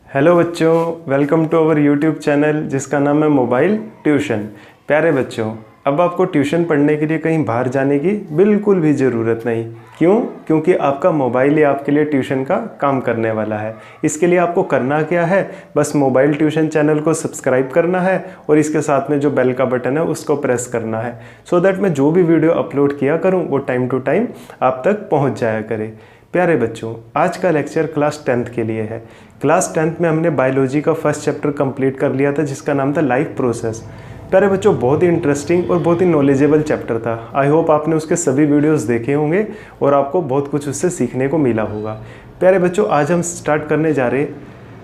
Hello बच्चों, welcome to our YouTube channel जिसका नाम है मोबाइल ट्यूशन। प्यारे बच्चों, अब आपको ट्यूशन पढ़ने के लिए कहीं बाहर जाने की बिल्कुल भी ज़रूरत नहीं। क्यों? क्योंकि आपका मोबाइल ही आपके लिए ट्यूशन का काम करने वाला है। इसके लिए आपको करना क्या है, बस मोबाइल ट्यूशन चैनल को सब्सक्राइब करना है और इसके साथ में जो बेल का बटन है उसको प्रेस करना है, सो दैट मैं जो भी वीडियो अपलोड किया करूँ वो टाइम टू टाइम आप तक पहुँच जाया करे। प्यारे बच्चों, आज का लेक्चर क्लास 10th के लिए है। क्लास 10th में हमने बायोलॉजी का फर्स्ट चैप्टर कंप्लीट कर लिया था जिसका नाम था लाइफ प्रोसेस। प्यारे बच्चों, बहुत ही इंटरेस्टिंग और बहुत ही नॉलेजेबल चैप्टर था। आई होप आपने उसके सभी वीडियोस देखे होंगे और आपको बहुत कुछ उससे सीखने को मिला होगा। प्यारे बच्चों, आज हम स्टार्ट करने जा रहे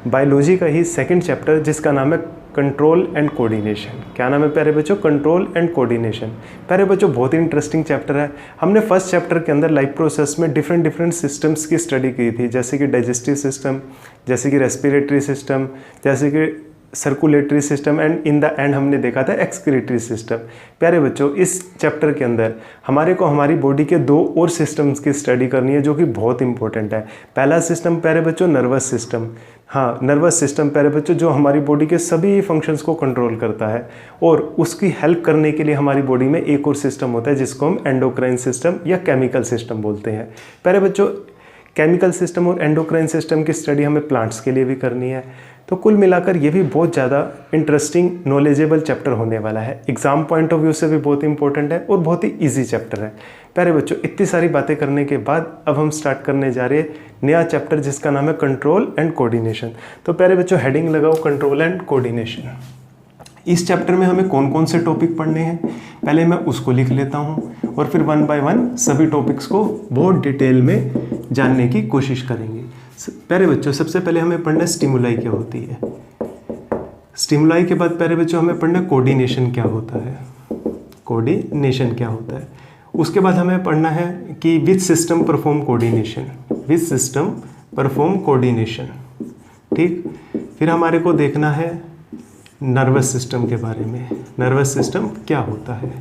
बायोलॉजी का ही सेकंड चैप्टर जिसका नाम है कंट्रोल एंड कोऑर्डिनेशन। क्या नाम है प्यारे बच्चों? Control and coordination. प्यारे बच्चों, बहुत ही इंटरेस्टिंग चैप्टर है। हमने फर्स्ट चैप्टर के अंदर लाइफ प्रोसेस में डिफरेंट सिस्टम्स की स्टडी की थी, जैसे कि डाइजेस्टिव सिस्टम, जैसे कि रेस्पिरेटरी सिस्टम, जैसे कि circulatory system and in the end हमने देखा था एक्सक्रीटरी सिस्टम। प्यारे बच्चों, इस चैप्टर के अंदर हमारे को हमारी बॉडी के दो और सिस्टम्स की स्टडी करनी है जो कि बहुत इंपॉर्टेंट है। पहला सिस्टम प्यारे बच्चों नर्वस सिस्टम। हाँ, नर्वस सिस्टम प्यारे बच्चों जो हमारी बॉडी के सभी फंक्शंस को कंट्रोल करता है, और उसकी हेल्प करने के लिए हमारी बॉडी में एक और सिस्टम होता है जिसको हम एंडोक्राइन सिस्टम या केमिकल सिस्टम बोलते हैं। प्यारे बच्चों, केमिकल सिस्टम और एंडोक्राइन सिस्टम की स्टडी हमें प्लांट्स के लिए भी करनी है। तो कुल मिलाकर ये भी बहुत ज़्यादा इंटरेस्टिंग नॉलेजेबल चैप्टर होने वाला है। एग्जाम पॉइंट ऑफ व्यू से भी बहुत इंपॉर्टेंट है और बहुत ही इजी चैप्टर है। प्यारे बच्चों, इतनी सारी बातें करने के बाद अब हम स्टार्ट करने जा रहे हैं नया चैप्टर जिसका नाम है कंट्रोल एंड कोऑर्डिनेशन। तो प्यारे बच्चों, हेडिंग लगाओ कंट्रोल एंड कोऑर्डिनेशन। इस चैप्टर में हमें कौन कौन से टॉपिक पढ़ने हैं, पहले मैं उसको लिख लेता हूँ और फिर वन बाय वन सभी टॉपिक्स को बहुत डिटेल में जानने की कोशिश करेंगे। प्यारे बच्चों, सबसे पहले हमें पढ़ना स्टिमुलाई क्या होती है। स्टिमुलाई के बाद प्यारे बच्चों हमें पढ़ना कोऑर्डिनेशन क्या होता है। कोऑर्डिनेशन क्या होता है। उसके बाद हमें पढ़ना है कि which system perform coordination. Which system perform coordination, ठीक। फिर हमारे को देखना है नर्वस सिस्टम के बारे में। नर्वस सिस्टम क्या होता है,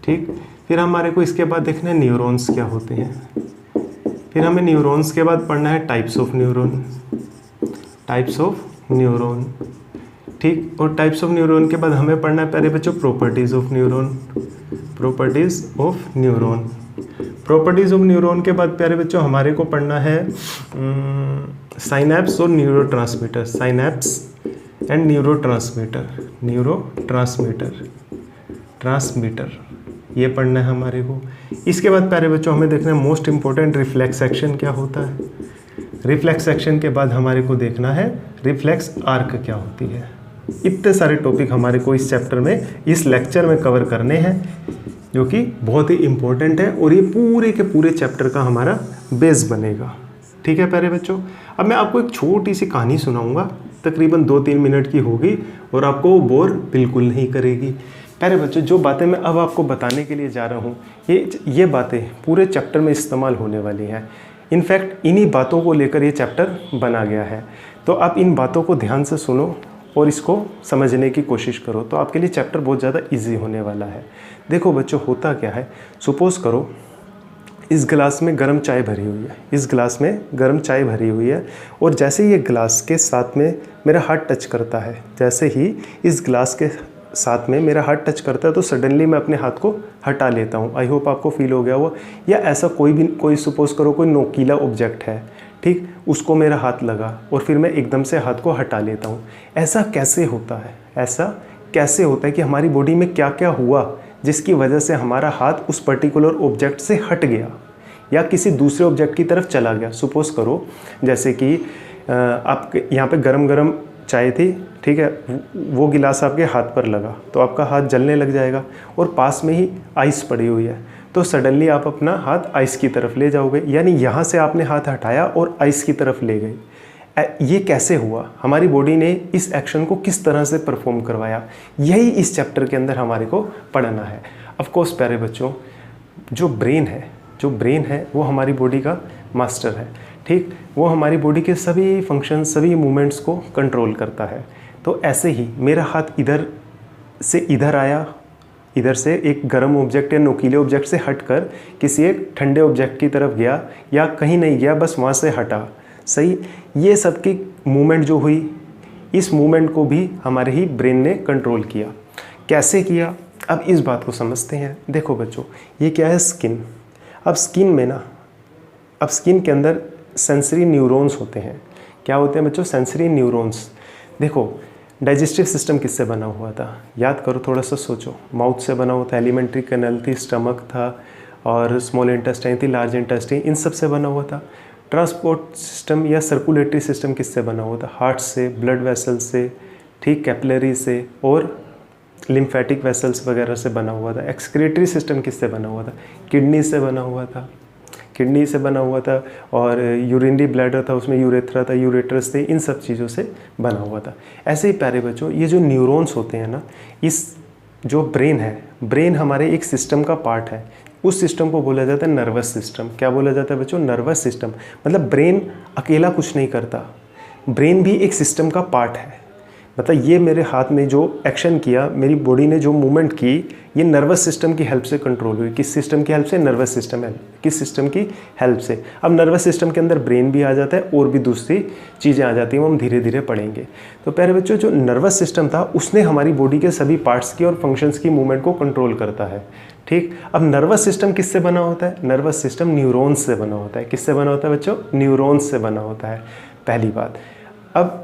ठीक। फिर हमारे को इसके बाद देखना है न्यूरॉन्स क्या होते हैं। फिर हमें न्यूरॉन्स के बाद पढ़ना है types of neuron. Types of neuron, ठीक। और टाइप्स ऑफ न्यूरॉन के बाद हमें पढ़ना है प्यारे बच्चों properties of neuron. Properties of neuron. Properties of neuron के बाद प्यारे बच्चों हमारे को पढ़ना है साइनैप्स और neurotransmitter. Synapse and neurotransmitter. Transmitter ये पढ़ना है हमारे को। इसके बाद प्यारे बच्चों हमें देखना है मोस्ट इंपॉर्टेंट रिफ्लेक्स एक्शन क्या होता है। रिफ्लेक्स एक्शन के बाद हमारे को देखना है रिफ्लेक्स आर्क क्या होती है। इतने सारे टॉपिक हमारे को इस चैप्टर में, इस लेक्चर में कवर करने हैं जो कि बहुत ही इंपॉर्टेंट है और ये पूरे के पूरे चैप्टर का हमारा बेस बनेगा, ठीक है प्यारे बच्चों। अब मैं आपको एक छोटी सी कहानी सुनाऊंगा, तकरीबन 2-3 मिनट की होगी और आपको वो बोर बिल्कुल नहीं करेगी। प्यारे बच्चों, जो बातें मैं अब आपको बताने के लिए जा रहा हूँ ये बातें पूरे चैप्टर में इस्तेमाल होने वाली हैं। इनफैक्ट इन्हीं बातों को लेकर ये चैप्टर बना गया है। तो आप इन बातों को ध्यान से सुनो और इसको समझने की कोशिश करो, तो आपके लिए चैप्टर बहुत ज़्यादा ईजी होने वाला है। देखो बच्चों, होता क्या है, सपोज़ करो इस गिलास में गर्म चाय भरी हुई है। इस गिलास में गर्म चाय भरी हुई है और जैसे ही ये गिलास के साथ में मेरा हाथ टच करता है, जैसे ही इस गिलास के साथ में मेरा हाथ टच करता है तो सडनली मैं अपने हाथ को हटा लेता हूँ। आई होप आपको फील हो गया हो। या ऐसा कोई सपोज़ करो कोई नोकीला ऑब्जेक्ट है, ठीक, उसको मेरा हाथ लगा और फिर मैं एकदम से हाथ को हटा लेता हूँ। ऐसा कैसे होता है? ऐसा कैसे होता है कि हमारी बॉडी में क्या क्या हुआ जिसकी वजह से हमारा हाथ उस पर्टिकुलर ऑब्जेक्ट से हट गया या किसी दूसरे ऑब्जेक्ट की तरफ चला गया। सपोज़ करो जैसे कि आप यहाँ पे गरम चाय थी, ठीक है, वो गिलास आपके हाथ पर लगा तो आपका हाथ जलने लग जाएगा और पास में ही आइस पड़ी हुई है तो सडनली आप अपना हाथ आइस की तरफ ले जाओगे, यानी यहाँ से आपने हाथ हटाया और आइस की तरफ ले गए। ये कैसे हुआ? हमारी बॉडी ने इस एक्शन को किस तरह से परफॉर्म करवाया, यही इस चैप्टर के अंदर हमारे को पढ़ना है। ऑफ कोर्स प्यारे बच्चों, जो ब्रेन है वो हमारी बॉडी का मास्टर है, ठीक। वो हमारी बॉडी के सभी फंक्शन, सभी मूवमेंट्स को कंट्रोल करता है। तो ऐसे ही मेरा हाथ इधर से इधर आया, इधर से एक गर्म ऑब्जेक्ट या नोकीले ऑब्जेक्ट से हटकर किसी एक ठंडे ऑब्जेक्ट की तरफ गया या कहीं नहीं गया, बस वहाँ से हटा, सही। ये सब की मूवमेंट जो हुई इस मूवमेंट को भी हमारे ही ब्रेन ने कंट्रोल किया। कैसे किया, अब इस बात को समझते हैं। देखो बच्चों, ये क्या है, स्किन। अब स्किन में ना, अब स्किन के अंदर सेंसरी न्यूरॉन्स होते हैं। क्या होते हैं बच्चों, सेंसरी न्यूरॉन्स। देखो, डाइजेस्टिव सिस्टम किससे बना हुआ था, याद करो, थोड़ा सा सोचो। माउथ से बना हुआ था, एलिमेंट्री कैनल थी, स्टमक था, और स्मॉल इंटेस्टाइन थी, लार्ज इंटेस्टाइन, इन सब से बना हुआ था। ट्रांसपोर्ट सिस्टम या सर्कुलेटरी सिस्टम किससे बना हुआ था, हार्ट से, ब्लड वेसल्स से, ठीक, कैपिलरी से और लिम्फेटिक वेसल्स वगैरह से बना हुआ था। एक्सक्रीटरी सिस्टम किससे बना हुआ था, किडनी से बना हुआ था, किडनी से बना हुआ था। और यूरिनरी ब्लैडर था, उसमें यूरेथ्रा था, यूरेट्रस थे, इन सब चीज़ों से बना हुआ था। ऐसे ही प्यारे बच्चों, ये जो न्यूरॉन्स होते हैं ना, इस जो ब्रेन है, ब्रेन हमारे एक सिस्टम का पार्ट है। उस सिस्टम को बोला जाता है नर्वस सिस्टम। क्या बोला जाता है बच्चों, नर्वस सिस्टम। मतलब ब्रेन अकेला कुछ नहीं करता, ब्रेन भी एक सिस्टम का पार्ट है। मतलब ये मेरे हाथ में जो एक्शन किया, मेरी बॉडी ने जो मूवमेंट की, ये नर्वस सिस्टम की हेल्प से कंट्रोल हुई। किस सिस्टम की हेल्प से, नर्वस सिस्टम है, किस सिस्टम की हेल्प से। अब नर्वस सिस्टम के अंदर ब्रेन भी आ जाता है और भी दूसरी चीज़ें आ जाती हैं, वो हम धीरे धीरे पढ़ेंगे। तो प्यारे बच्चों, जो नर्वस सिस्टम था उसने हमारी बॉडी के सभी पार्ट्स की और फंक्शंस की मूवमेंट को कंट्रोल करता है। ठीक, अब नर्वस सिस्टम किससे बना होता है, नर्वस सिस्टम न्यूरॉन्स से बना होता है। किससे बना होता है बच्चों, न्यूरॉन्स से बना होता है, पहली बात। अब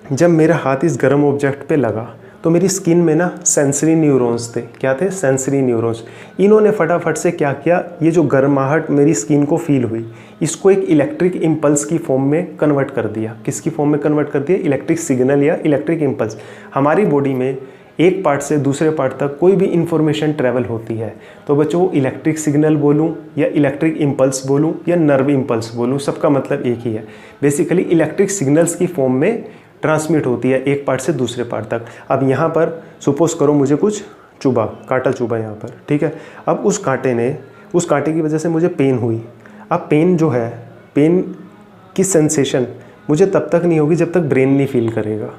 जब मेरा हाथ इस गर्म ऑब्जेक्ट पे लगा तो मेरी स्किन में ना सेंसरी न्यूरॉन्स थे। क्या थे, सेंसरी न्यूरॉन्स। इन्होंने फटाफट से क्या किया, ये जो गर्माहट मेरी स्किन को फील हुई, इसको एक इलेक्ट्रिक इम्पल्स की फॉर्म में कन्वर्ट कर दिया। किसकी फॉर्म में कन्वर्ट कर दिया, इलेक्ट्रिक सिग्नल या इलेक्ट्रिक इम्पल्स। हमारी बॉडी में एक पार्ट से दूसरे पार्ट तक कोई भी इंफॉर्मेशन ट्रैवल होती है तो बच्चों, वो इलेक्ट्रिक सिग्नल बोलूँ या इलेक्ट्रिक इम्पल्स बोलूँ या नर्व इम्पल्स बोलूँ, सबका मतलब एक ही है। बेसिकली इलेक्ट्रिक सिग्नल्स की फॉर्म में ट्रांसमिट होती है एक पार्ट से दूसरे पार्ट तक। अब यहाँ पर सपोज करो मुझे कुछ चुभा, कांटा चुभा यहाँ पर, ठीक है। अब उस कांटे की वजह से मुझे पेन हुई। अब पेन जो है, पेन की सेंसेशन मुझे तब तक नहीं होगी जब तक ब्रेन नहीं फील करेगा।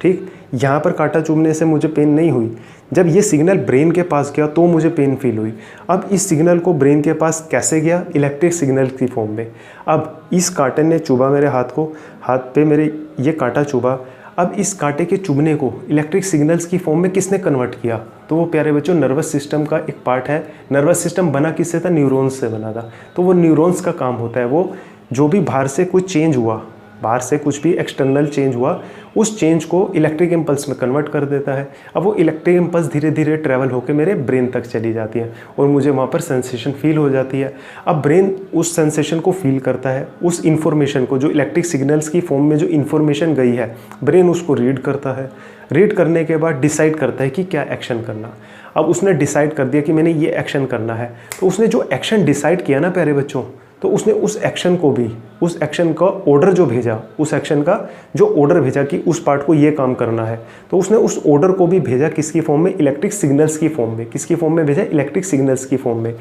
ठीक, यहाँ पर कांटा चुभने से मुझे पेन नहीं हुई, जब ये सिग्नल ब्रेन के पास गया तो मुझे पेन फील हुई। अब इस सिग्नल को ब्रेन के पास कैसे गया, इलेक्ट्रिक सिग्नल की फॉर्म में। अब इस कांटे ने चुभा मेरे हाथ को, हाथ पे मेरे ये कांटा चुभा। अब इस कांटे के चुभने को इलेक्ट्रिक सिग्नल्स की फॉर्म में किसने कन्वर्ट किया, तो वो प्यारे बच्चों नर्वस सिस्टम का एक पार्ट है। नर्वस सिस्टम बना किससे था, न्यूरॉन्स से बना था। तो वो न्यूरॉन्स का काम होता है, वो जो भी बाहर से कुछ चेंज हुआ, बाहर से कुछ भी एक्सटर्नल चेंज हुआ, उस चेंज को इलेक्ट्रिक इम्पल्स में कन्वर्ट कर देता है। अब वो इलेक्ट्रिक इम्पल्स धीरे धीरे ट्रैवल होकर मेरे ब्रेन तक चली जाती है और मुझे वहाँ पर सेंसेशन फील हो जाती है। अब ब्रेन उस सेंसेशन को फील करता है, उस इन्फॉर्मेशन को, जो इलेक्ट्रिक सिग्नल्स की फॉर्म में जो इन्फॉर्मेशन गई है, ब्रेन उसको रीड करता है। रीड करने के बाद डिसाइड करता है कि क्या एक्शन करना। अब उसने डिसाइड कर दिया कि मैंने ये एक्शन करना है, तो उसने जो एक्शन डिसाइड किया ना प्यारे बच्चों, तो उसने उस एक्शन को भी, उस एक्शन का ऑर्डर जो भेजा, उस एक्शन का जो ऑर्डर भेजा कि उस पार्ट को ये काम करना है, तो उसने उस ऑर्डर को भी भेजा किसकी फॉर्म में, इलेक्ट्रिक सिग्नल्स की फॉर्म में। किसकी फॉर्म में भेजा, इलेक्ट्रिक सिग्नल्स की फॉर्म में।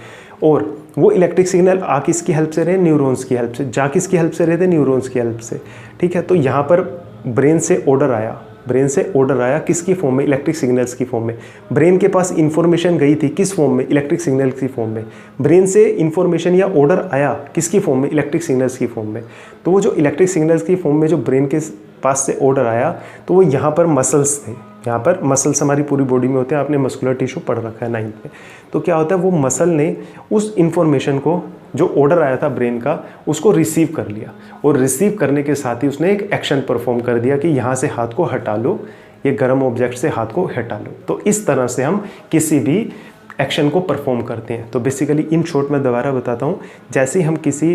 और वो इलेक्ट्रिक सिग्नल आ किसकी हेल्प से रहे, न्यूरॉन्स की हेल्प से। जा किसकी हेल्प से रहे थे, न्यूरॉन्स की हेल्प से। ठीक है, तो यहाँ पर ब्रेन से ऑर्डर आया, ब्रेन से ऑर्डर आया किसकी फॉर्म में, इलेक्ट्रिक सिग्नल्स की फॉर्म में। ब्रेन के पास इंफॉर्मेशन गई थी किस फॉर्म में, इलेक्ट्रिक सिग्नल की फॉर्म में। ब्रेन से इंफॉर्मेशन या ऑर्डर आया किसकी फॉर्म में, इलेक्ट्रिक सिग्नल्स की फॉर्म में। तो वो जो इलेक्ट्रिक सिग्नल्स की फॉर्म में जो ब्रेन के पास से ऑर्डर आया, तो वो यहाँ पर मसल्स थे। यहाँ पर मसल्स हमारी पूरी बॉडी में होते हैं, आपने मस्कुलर टिश्यू पढ़ रखा है 9th में। तो क्या होता है, वो मसल ने उस इंफॉर्मेशन को, जो ऑर्डर आया था ब्रेन का, उसको रिसीव कर लिया और रिसीव करने के साथ ही उसने एक एक्शन परफॉर्म कर दिया कि यहाँ से हाथ को हटा लो, ये गर्म ऑब्जेक्ट से हाथ को हटा लो। तो इस तरह से हम किसी भी एक्शन को परफॉर्म करते हैं। तो बेसिकली इन शॉर्ट मैं दोबारा बताता हूँ, जैसे हम किसी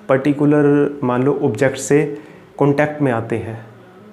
पर्टिकुलर मान लो ऑब्जेक्ट से कॉन्टैक्ट में आते हैं,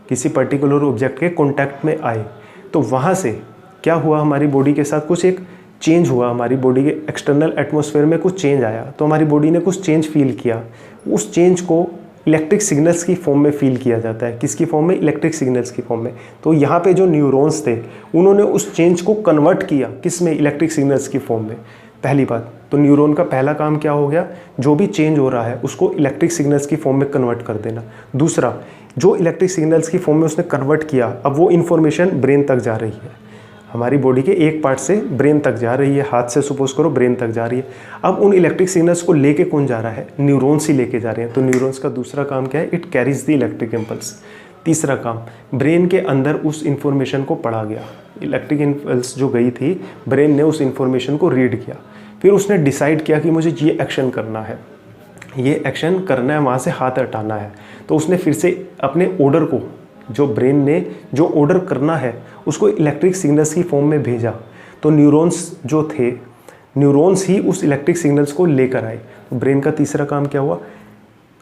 किसी पर्टिकुलर ऑब्जेक्ट के कॉन्टैक्ट में आए, तो वहाँ से क्या हुआ, हमारी बॉडी के साथ कुछ एक चेंज हुआ, हमारी बॉडी के एक्सटर्नल एटमॉस्फेयर में कुछ चेंज आया, तो हमारी बॉडी ने कुछ चेंज फील किया। उस चेंज को इलेक्ट्रिक सिग्नल्स की फॉर्म में फील किया जाता है। किसकी फॉर्म में, इलेक्ट्रिक सिग्नल्स की फॉर्म में। तो यहाँ पे जो न्यूरॉन्स थे उन्होंने उस चेंज को कन्वर्ट किया किस में, इलेक्ट्रिक सिग्नल्स की फॉर्म में। पहली बात तो न्यूरॉन का पहला काम क्या हो गया, जो भी चेंज हो रहा है उसको इलेक्ट्रिक सिग्नल्स की फॉर्म में कन्वर्ट कर देना। दूसरा, जो इलेक्ट्रिक सिग्नल्स की फॉर्म में उसने कन्वर्ट किया, अब वो इन्फॉर्मेशन ब्रेन तक जा रही है, हमारी बॉडी के एक पार्ट से ब्रेन तक जा रही है, हाथ से सपोज करो ब्रेन तक जा रही है। अब उन इलेक्ट्रिक सिग्नल्स को लेके कौन जा रहा है, न्यूरॉन्स ही लेके जा रहे हैं। तो न्यूरॉन्स का दूसरा काम क्या है, it carries the electric impulse. तीसरा काम, ब्रेन के अंदर उस इंफॉर्मेशन को पढ़ा गया, इलेक्ट्रिक इम्पल्स जो गई थी, ब्रेन ने उस इंफॉर्मेशन को रीड किया, फिर उसने डिसाइड किया कि मुझे ये एक्शन करना है, ये एक्शन करना है, वहाँ से हाथ हटाना है। तो उसने फिर से अपने ऑर्डर को, जो ब्रेन ने जो ऑर्डर करना है उसको इलेक्ट्रिक सिग्नल्स की फॉर्म में भेजा। तो न्यूरॉन्स जो थे, न्यूरॉन्स ही उस इलेक्ट्रिक सिग्नल्स को लेकर आए। तो ब्रेन का तीसरा काम क्या हुआ,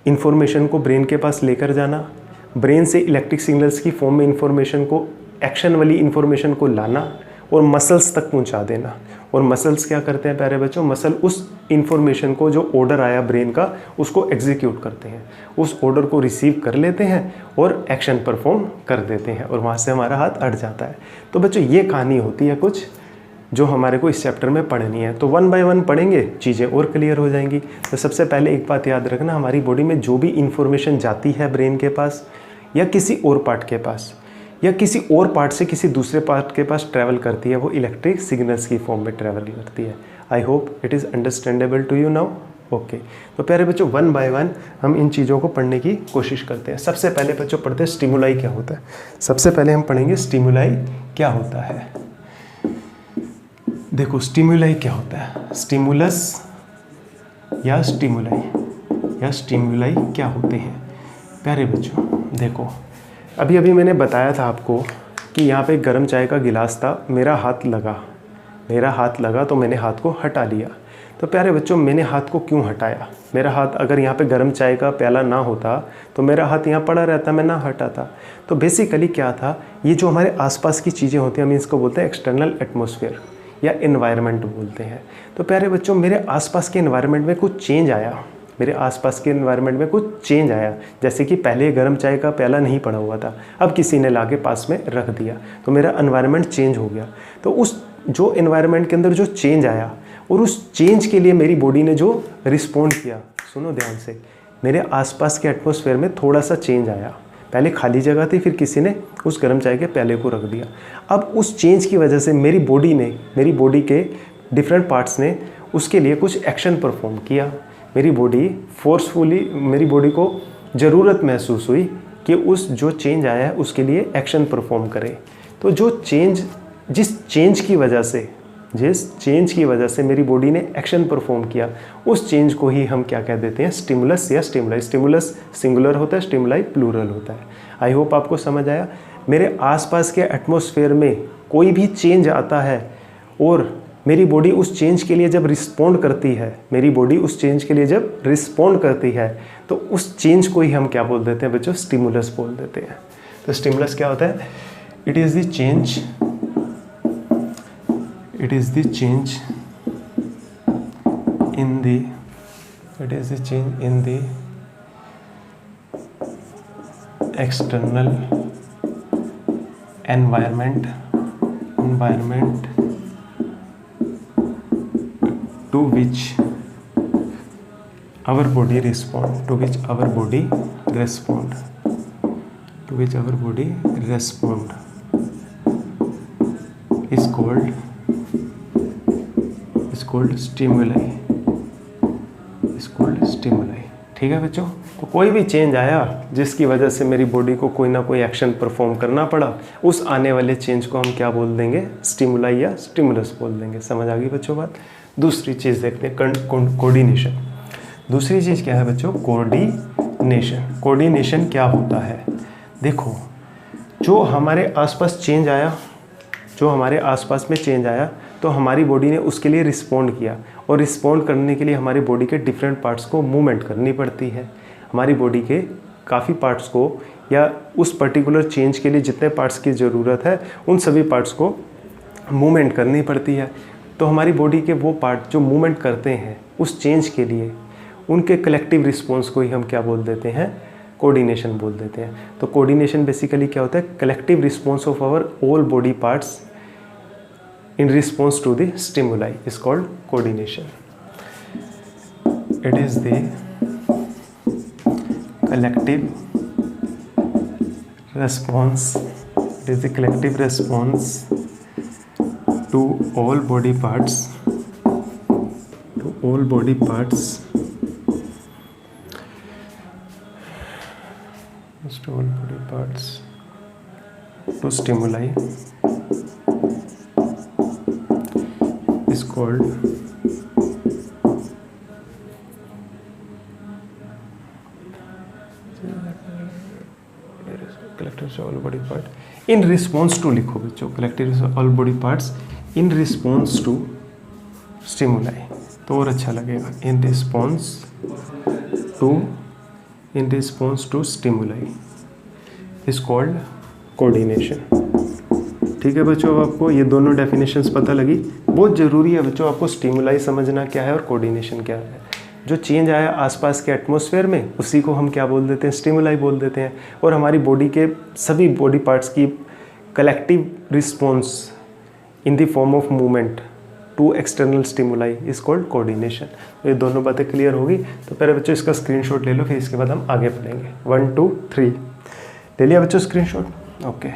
इन्फॉर्मेशन को ब्रेन के पास लेकर जाना, ब्रेन से इलेक्ट्रिक सिग्नल्स की फॉर्म में इन्फॉर्मेशन को, एक्शन वाली इन्फॉर्मेशन को लाना और मसल्स तक पहुंचा देना। और मसल्स क्या करते हैं प्यारे बच्चों, मसल उस इन्फॉर्मेशन को, जो ऑर्डर आया ब्रेन का, उसको एग्जीक्यूट करते हैं, उस ऑर्डर को रिसीव कर लेते हैं और एक्शन परफॉर्म कर देते हैं, और वहाँ से हमारा हाथ हट जाता है। तो बच्चों ये कहानी होती है कुछ जो हमारे को इस चैप्टर में पढ़नी है। तो 1 बाय 1 पढ़ेंगे, चीज़ें और क्लियर हो जाएंगी। तो सबसे पहले एक बात याद रखना, हमारी बॉडी में जो भी इन्फॉर्मेशन जाती है ब्रेन के पास या किसी और पार्ट के पास या किसी और पार्ट से किसी दूसरे पार्ट के पास ट्रैवल करती है, वो इलेक्ट्रिक सिग्नल्स की फॉर्म में ट्रैवल करती है। I hope it is understandable to you now. Okay, तो प्यारे बच्चों 1 बाय 1 हम इन चीज़ों को पढ़ने की कोशिश करते हैं। सबसे पहले बच्चों पढ़ते हैं स्टिमुलाई क्या होता है। सबसे पहले हम पढ़ेंगे स्टिमुलाई क्या होता है। देखो स्टिमुलाई क्या होता है, स्टिमुलस या स्टिमुलाई क्या होते हैं प्यारे बच्चों। देखो अभी अभी मैंने बताया था आपको कि यहाँ पे गर्म चाय का गिलास था, मेरा हाथ लगा तो मैंने हाथ को हटा लिया। तो प्यारे बच्चों मैंने हाथ को क्यों हटाया, मेरा हाथ अगर यहाँ पे गर्म चाय का प्याला ना होता तो मेरा हाथ यहाँ पड़ा रहता, मैं ना हटाता। तो बेसिकली क्या था, ये जो हमारे आसपास की चीज़ें होती हैं, हम इसको बोलते हैं एक्सटर्नल एटमॉस्फेयर या एनवायरनमेंट बोलते हैं। तो प्यारे बच्चों मेरे आसपास के एनवायरनमेंट में कुछ चेंज आया, जैसे कि पहले गर्म चाय का प्याला नहीं पड़ा हुआ था, अब किसी ने लाके पास में रख दिया, तो मेरा एनवायरनमेंट चेंज हो गया। तो उस जो एनवायरनमेंट के अंदर जो चेंज आया और उस चेंज के लिए मेरी बॉडी ने जो रिस्पॉन्ड किया, सुनो ध्यान से, मेरे आसपास के एटमॉस्फेयर में थोड़ा सा चेंज आया। पहले खाली जगह थी, फिर किसी ने उस गर्म चाय के प्याले को रख दिया। अब उस चेंज की वजह से मेरी बॉडी के डिफरेंट पार्ट्स ने उसके लिए कुछ एक्शन परफॉर्म किया। मेरी बॉडी को ज़रूरत महसूस हुई कि उस जो चेंज आया है उसके लिए एक्शन परफॉर्म करे। तो जिस चेंज की वजह से मेरी बॉडी ने एक्शन परफॉर्म किया, उस चेंज को ही हम क्या कह देते हैं, स्टिमुलस या स्टिमुलाई। स्टिमुलस सिंगुलर होता है, स्टिमुलाई प्लूरल होता है। आई होप आपको समझ आया। मेरे आसपास के एटमॉस्फेयर में कोई भी चेंज आता है और मेरी बॉडी उस चेंज के लिए जब रिस्पॉन्ड करती है, तो उस चेंज को ही हम क्या बोल देते हैं बच्चों, स्टिमुलस बोल देते हैं। तो स्टिमुलस क्या होता है, it is the change in the external environment to which our body respond is called stimuli। ठीक है बच्चों, तो कोई भी चेंज आया जिसकी वजह से मेरी बॉडी को कोई ना कोई एक्शन परफॉर्म करना पड़ा, उस आने वाले चेंज को हम क्या बोल देंगे, स्टिमुलाई या स्टिमुलस बोल देंगे। समझ आ गई बच्चों बात। दूसरी चीज़ देखते हैं, कोऑर्डिनेशन। दूसरी चीज़ क्या है बच्चों, कोऑर्डिनेशन क्या होता है। देखो जो हमारे आसपास में चेंज आया तो हमारी बॉडी ने उसके लिए रिस्पॉन्ड किया, और रिस्पॉन्ड करने के लिए हमारी बॉडी के डिफरेंट पार्ट्स को मूवमेंट करनी पड़ती है। हमारी बॉडी के काफ़ी पार्ट्स को, या उस पर्टिकुलर चेंज के लिए जितने पार्ट्स की ज़रूरत है उन सभी पार्ट्स को मूवमेंट करनी पड़ती है। तो हमारी बॉडी के वो पार्ट जो मूवमेंट करते हैं उस चेंज के लिए, उनके कलेक्टिव रिस्पॉन्स को ही हम क्या बोल देते हैं, कोऑर्डिनेशन बोल देते हैं। तो कोऑर्डिनेशन बेसिकली क्या होता है, collective response of our all body parts in response to the stimuli is called coordination. It is the collective response to all body parts to all body parts to stimuli is called collectors all body part in response to, लिखो बच्चों, collectors all body parts in response to stimuli, तो और अच्छा लगेगा, in response to stimuli is called coordination। ठीक है बच्चों, अब आपको ये दोनों डेफिनेशंस पता लगी। बहुत ज़रूरी है बच्चों आपको स्टिमुलाई समझना क्या है और कोऑर्डिनेशन क्या है। जो चेंज आया आसपास के एटमॉस्फेयर में उसी को हम क्या बोल देते हैं, स्टिमुलाई बोल देते हैं। और हमारी बॉडी के सभी बॉडी पार्ट्स की collective response in the form of movement to external stimuli is called coordination. तो ये दोनों बातें क्लियर होगी। तो पहले बच्चों इसका स्क्रीनशॉट ले लो, फिर इसके बाद हम आगे पढ़ेंगे। 1 2 3 ले लिया बच्चों स्क्रीनशॉट? ओके,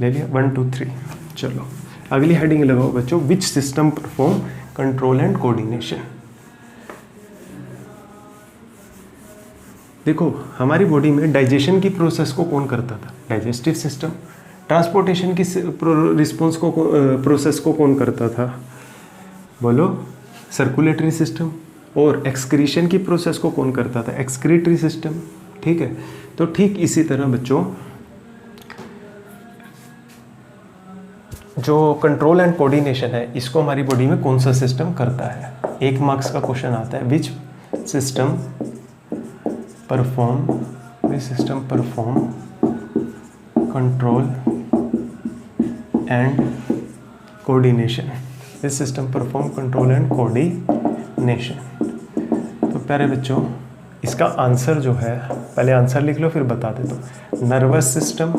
ले लिया 1 2 3। चलो अगली हेडिंग लगाओ बच्चों, which system perform control and coordination. देखो हमारी बॉडी में डाइजेशन की प्रोसेस को कौन करता था? Digestive system. ट्रांसपोर्टेशन की रिस्पॉन्स को प्रोसेस को कौन करता था? बोलो, सर्कुलेटरी सिस्टम। और एक्सक्रीशन की प्रोसेस को कौन करता था? Excretory system. ठीक है, तो ठीक इसी तरह बच्चों जो कंट्रोल एंड कोऑर्डिनेशन है इसको हमारी बॉडी में कौन सा सिस्टम करता है? 1 मार्क्स का क्वेश्चन आता है, which system perform control and coordination. This system perform control and coordination. तो प्यारे बच्चों इसका आंसर जो है, पहले आंसर लिख लो फिर बता देता हूँ। Nervous system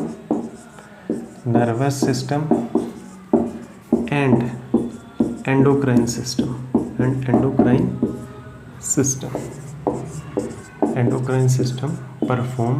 and endocrine system perform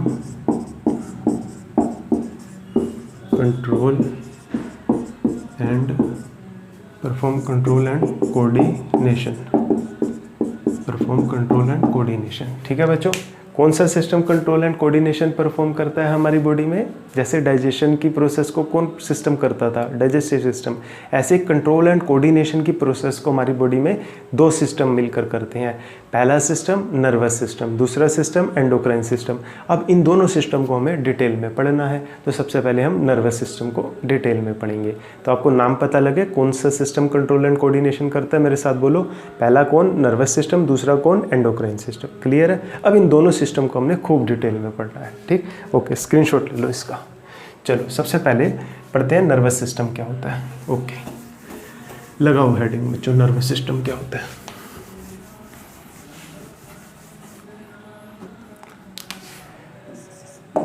control and coordination. ठीक है बच्चों, कौन सा system control and coordination perform करता है हमारी बॉडी में? जैसे डाइजेशन की प्रोसेस को कौन सिस्टम करता था? Digestive system. ऐसे कंट्रोल एंड कोऑर्डिनेशन की प्रोसेस को हमारी बॉडी में 2 सिस्टम मिलकर करते हैं। पहला सिस्टम नर्वस सिस्टम, दूसरा सिस्टम एंडोक्राइन सिस्टम। अब इन दोनों सिस्टम को हमें डिटेल में पढ़ना है, तो सबसे पहले हम नर्वस सिस्टम को डिटेल में पढ़ेंगे। तो आपको नाम पता लगे कौन सा सिस्टम कंट्रोल एंड कोऑर्डिनेशन करता है, मेरे साथ बोलो। पहला कौन? नर्वस सिस्टम, दूसरा कौन? Endocrine system. क्लियर है? अब इन दोनों सिस्टम को हमने खूब डिटेल में पढ़ना है। ठीक, ओके, स्क्रीनशॉट ले लो इसका। चलो सबसे पहले पढ़ते हैं नर्वस सिस्टम क्या होता है। ओके, लगाओ हेडिंग बच्चों, नर्वस सिस्टम क्या होता है।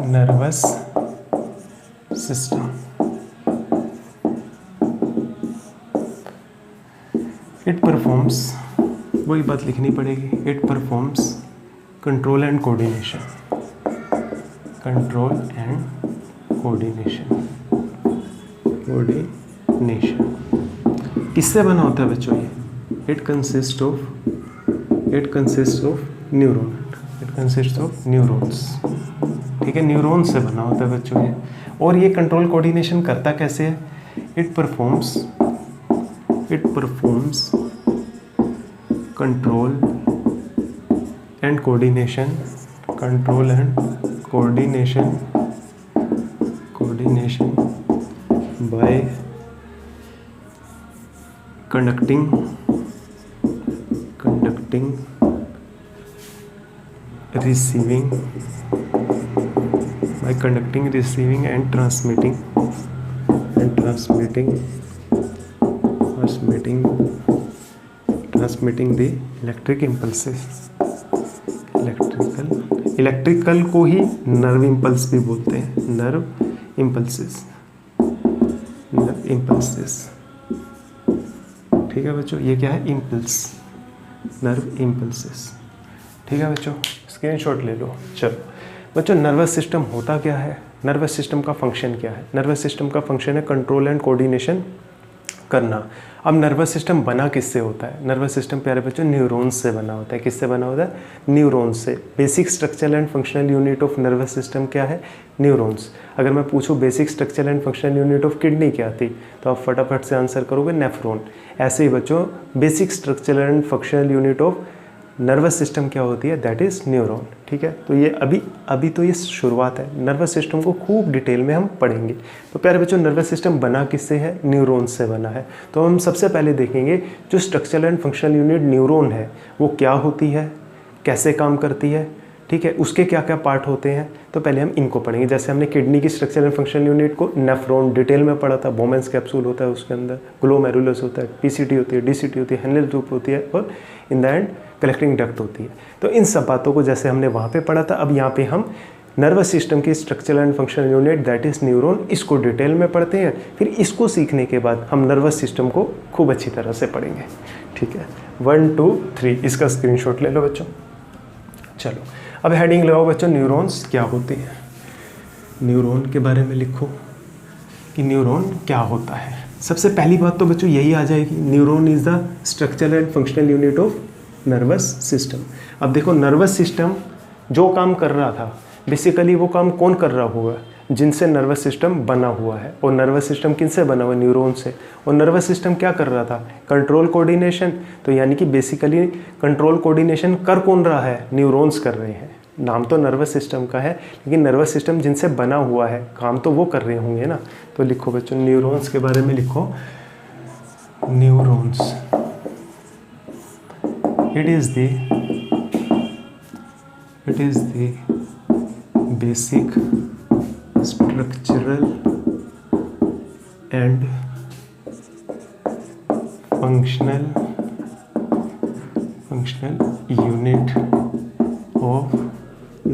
नर्वस सिस्टम, इट परफॉर्म्स, वही बात लिखनी पड़ेगी, it performs control and coordination. किससे बना होता है बच्चों ये? It consist of neurons. ठीक है, न्यूरॉन से बना होता है बच्चों ये। और ये कंट्रोल कोऑर्डिनेशन करता कैसे है? It performs control and coordination by conducting, receiving and transmitting the electric impulses। Electrical को ही नर्व इम्पल्स भी बोलते हैं, नर्व इम्पल्सेस। ठीक है बच्चों, ये क्या है? Impulse, nerve impulses. ठीक है बच्चों, स्क्रीनशॉट ले लो। चलो बच्चों, नर्वस सिस्टम होता क्या है? नर्वस सिस्टम का फंक्शन क्या है? नर्वस सिस्टम का फंक्शन है कंट्रोल एंड कोऑर्डिनेशन करना। अब नर्वस सिस्टम बना किससे होता है? नर्वस सिस्टम प्यारे बच्चों न्यूरॉन्स से बना होता है। किससे बना होता है? न्यूरॉन्स से। Basic structural and functional unit of nervous system क्या है? न्यूरॉन्स। अगर मैं पूछूं basic structural and functional unit of kidney क्या थी, तो आप फटाफट से आंसर करोगे नेफ्रॉन। ऐसे ही बच्चों basic structural and functional unit of nervous system क्या होती है? That is neuron. ठीक है, तो ये अभी तो ये शुरुआत है। नर्वस सिस्टम को खूब डिटेल में हम पढ़ेंगे। तो प्यारे बच्चों नर्वस सिस्टम बना किससे है? न्यूरॉन से बना है। तो हम सबसे पहले देखेंगे जो structural and functional unit neuron है वो क्या होती है, कैसे काम करती है, ठीक है, उसके क्या क्या पार्ट होते हैं। तो पहले हम इनको पढ़ेंगे। जैसे हमने किडनी की स्ट्रक्चरल एंड फंक्शनल यूनिट को नेफ्रॉन डिटेल में पढ़ा था। बोमेंस कैप्सूल होता है, उसके अंदर ग्लोमेरुलस होता है, पीसीटी होती है, डीसीटी होती है, हेनल लूप होती है और in the end collecting duct होती है। तो इन सब बातों को जैसे हमने वहाँ पे पढ़ा था, अब यहाँ पे हम नर्वस सिस्टम की structural and functional unit that is neuron, इसको डिटेल में पढ़ते हैं। फिर इसको सीखने के बाद हम नर्वस सिस्टम को खूब अच्छी तरह से पढ़ेंगे। ठीक है, 1 2 3 इसका स्क्रीनशॉट ले लो बच्चों। चलो अब हेडिंग लगाओ बच्चों, न्यूरॉन्स क्या होते हैं। न्यूरॉन के बारे में लिखो कि न्यूरॉन क्या होता है। सबसे पहली बात तो बच्चों यही आ जाएगी, neuron is the structural and functional unit of nervous system. अब देखो नर्वस सिस्टम जो काम कर रहा था बेसिकली वो काम कौन कर रहा होगा? जिनसे नर्वस सिस्टम बना हुआ है। और नर्वस सिस्टम किनसे बना हुआ है? न्यूरॉन से। और नर्वस सिस्टम क्या कर रहा था? Control coordination. तो यानी कि बेसिकली कंट्रोल कोऑर्डिनेशन कर कौन रहा है? न्यूरॉन्स कर रहे हैं। नाम तो नर्वस सिस्टम का है लेकिन नर्वस सिस्टम जिनसे बना हुआ है काम तो वो कर रहे होंगे ना। तो लिखो बच्चों न्यूरॉन्स के बारे में लिखो, neurons it is the basic structural and functional unit of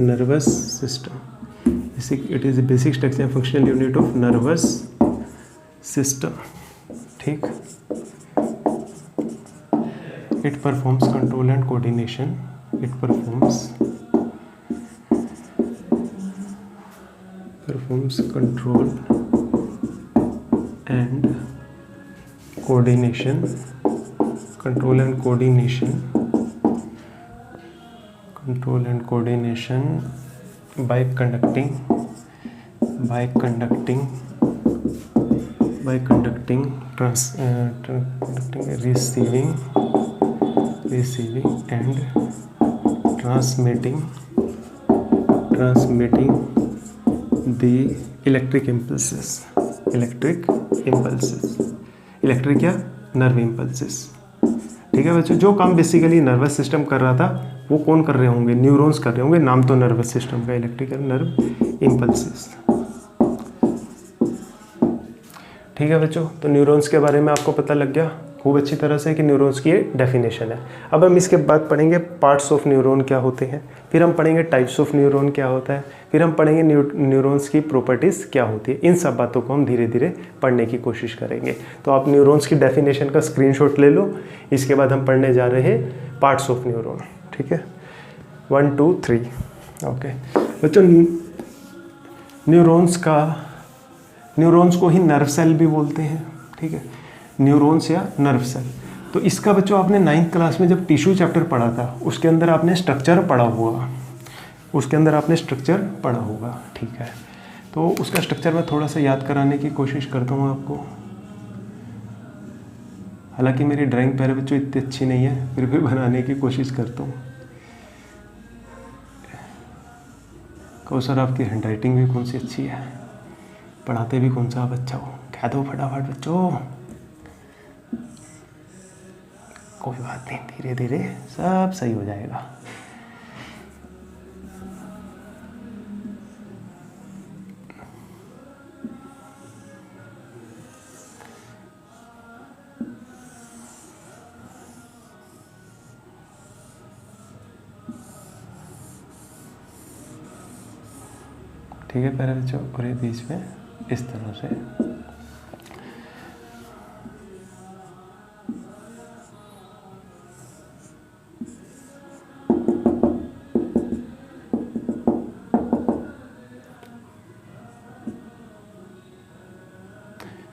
nervous system. It is the basic structure and functional unit of nervous system. ठीक, it performs control and coordination. It performs control and coordination by conducting receiving and transmitting the electric impulses या nerve impulses. ठीक है बच्चों, जो काम basically nervous system कर रहा था वो कौन कर रहे होंगे? न्यूरॉन्स कर रहे होंगे। नाम तो नर्वस सिस्टम का इलेक्ट्रिकल नर्व इम्पल्सेस। ठीक है बच्चों, तो न्यूरॉन्स के बारे में आपको पता लग गया खूब अच्छी तरह से कि न्यूरॉन्स की ये डेफिनेशन है। अब हम इसके बाद पढ़ेंगे पार्ट्स ऑफ न्यूरॉन क्या होते हैं, फिर हम पढ़ेंगे टाइप्स ऑफ न्यूरॉन क्या होता है, फिर हम पढ़ेंगे न्यूरॉन्स की प्रॉपर्टीज़ क्या होती है। इन सब बातों को हम धीरे धीरे पढ़ने की कोशिश करेंगे। तो आप न्यूरॉन्स की डेफिनेशन का स्क्रीनशॉट ले लो। इसके बाद हम पढ़ने जा रहे हैं पार्ट्स ऑफ न्यूरॉन। ठीक है, 1 2 3 ओके बच्चों। न्यूरॉन्स को ही नर्व सेल भी बोलते हैं। ठीक है, न्यूरॉन्स या नर्व सेल। तो इसका बच्चों आपने 9th क्लास में जब टिश्यू चैप्टर पढ़ा था उसके अंदर आपने स्ट्रक्चर पढ़ा होगा। ठीक है, तो उसका स्ट्रक्चर मैं थोड़ा सा याद कराने की कोशिश करता हूँ आपको। हालांकि मेरी ड्राइंग प्यारे बच्चों इतनी अच्छी नहीं है, फिर भी बनाने की कोशिश करता हूँ। कौशल आपकी हैंडराइटिंग भी कौन सी अच्छी है, पढ़ाते भी कौन सा आप अच्छा हो। कह दो फटाफट बच्चों। कोई बात नहीं, धीरे धीरे सब सही हो जाएगा। ठीक है प्यारे बच्चों, और ये बीच में इस तरह से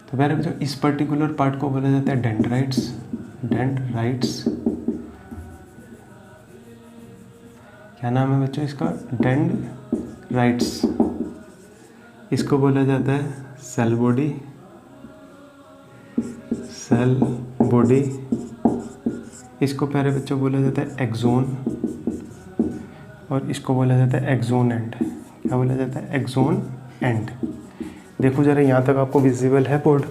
तो तो प्यारे बच्चों इस पर्टिकुलर पार्ट को बोला जाता है डेंड्राइट्स। डेंड्राइट्स क्या नाम है बच्चों इसका? डेंड्राइट्स। इसको बोला जाता है सेल बॉडी। Cell body. इसको प्यारे बच्चों बोला जाता है एक्सोन, और इसको बोला जाता है एक्सोन एंड। क्या बोला जाता है? Axon end. देखो जरा यहाँ तक आपको विजिबल है बोर्ड?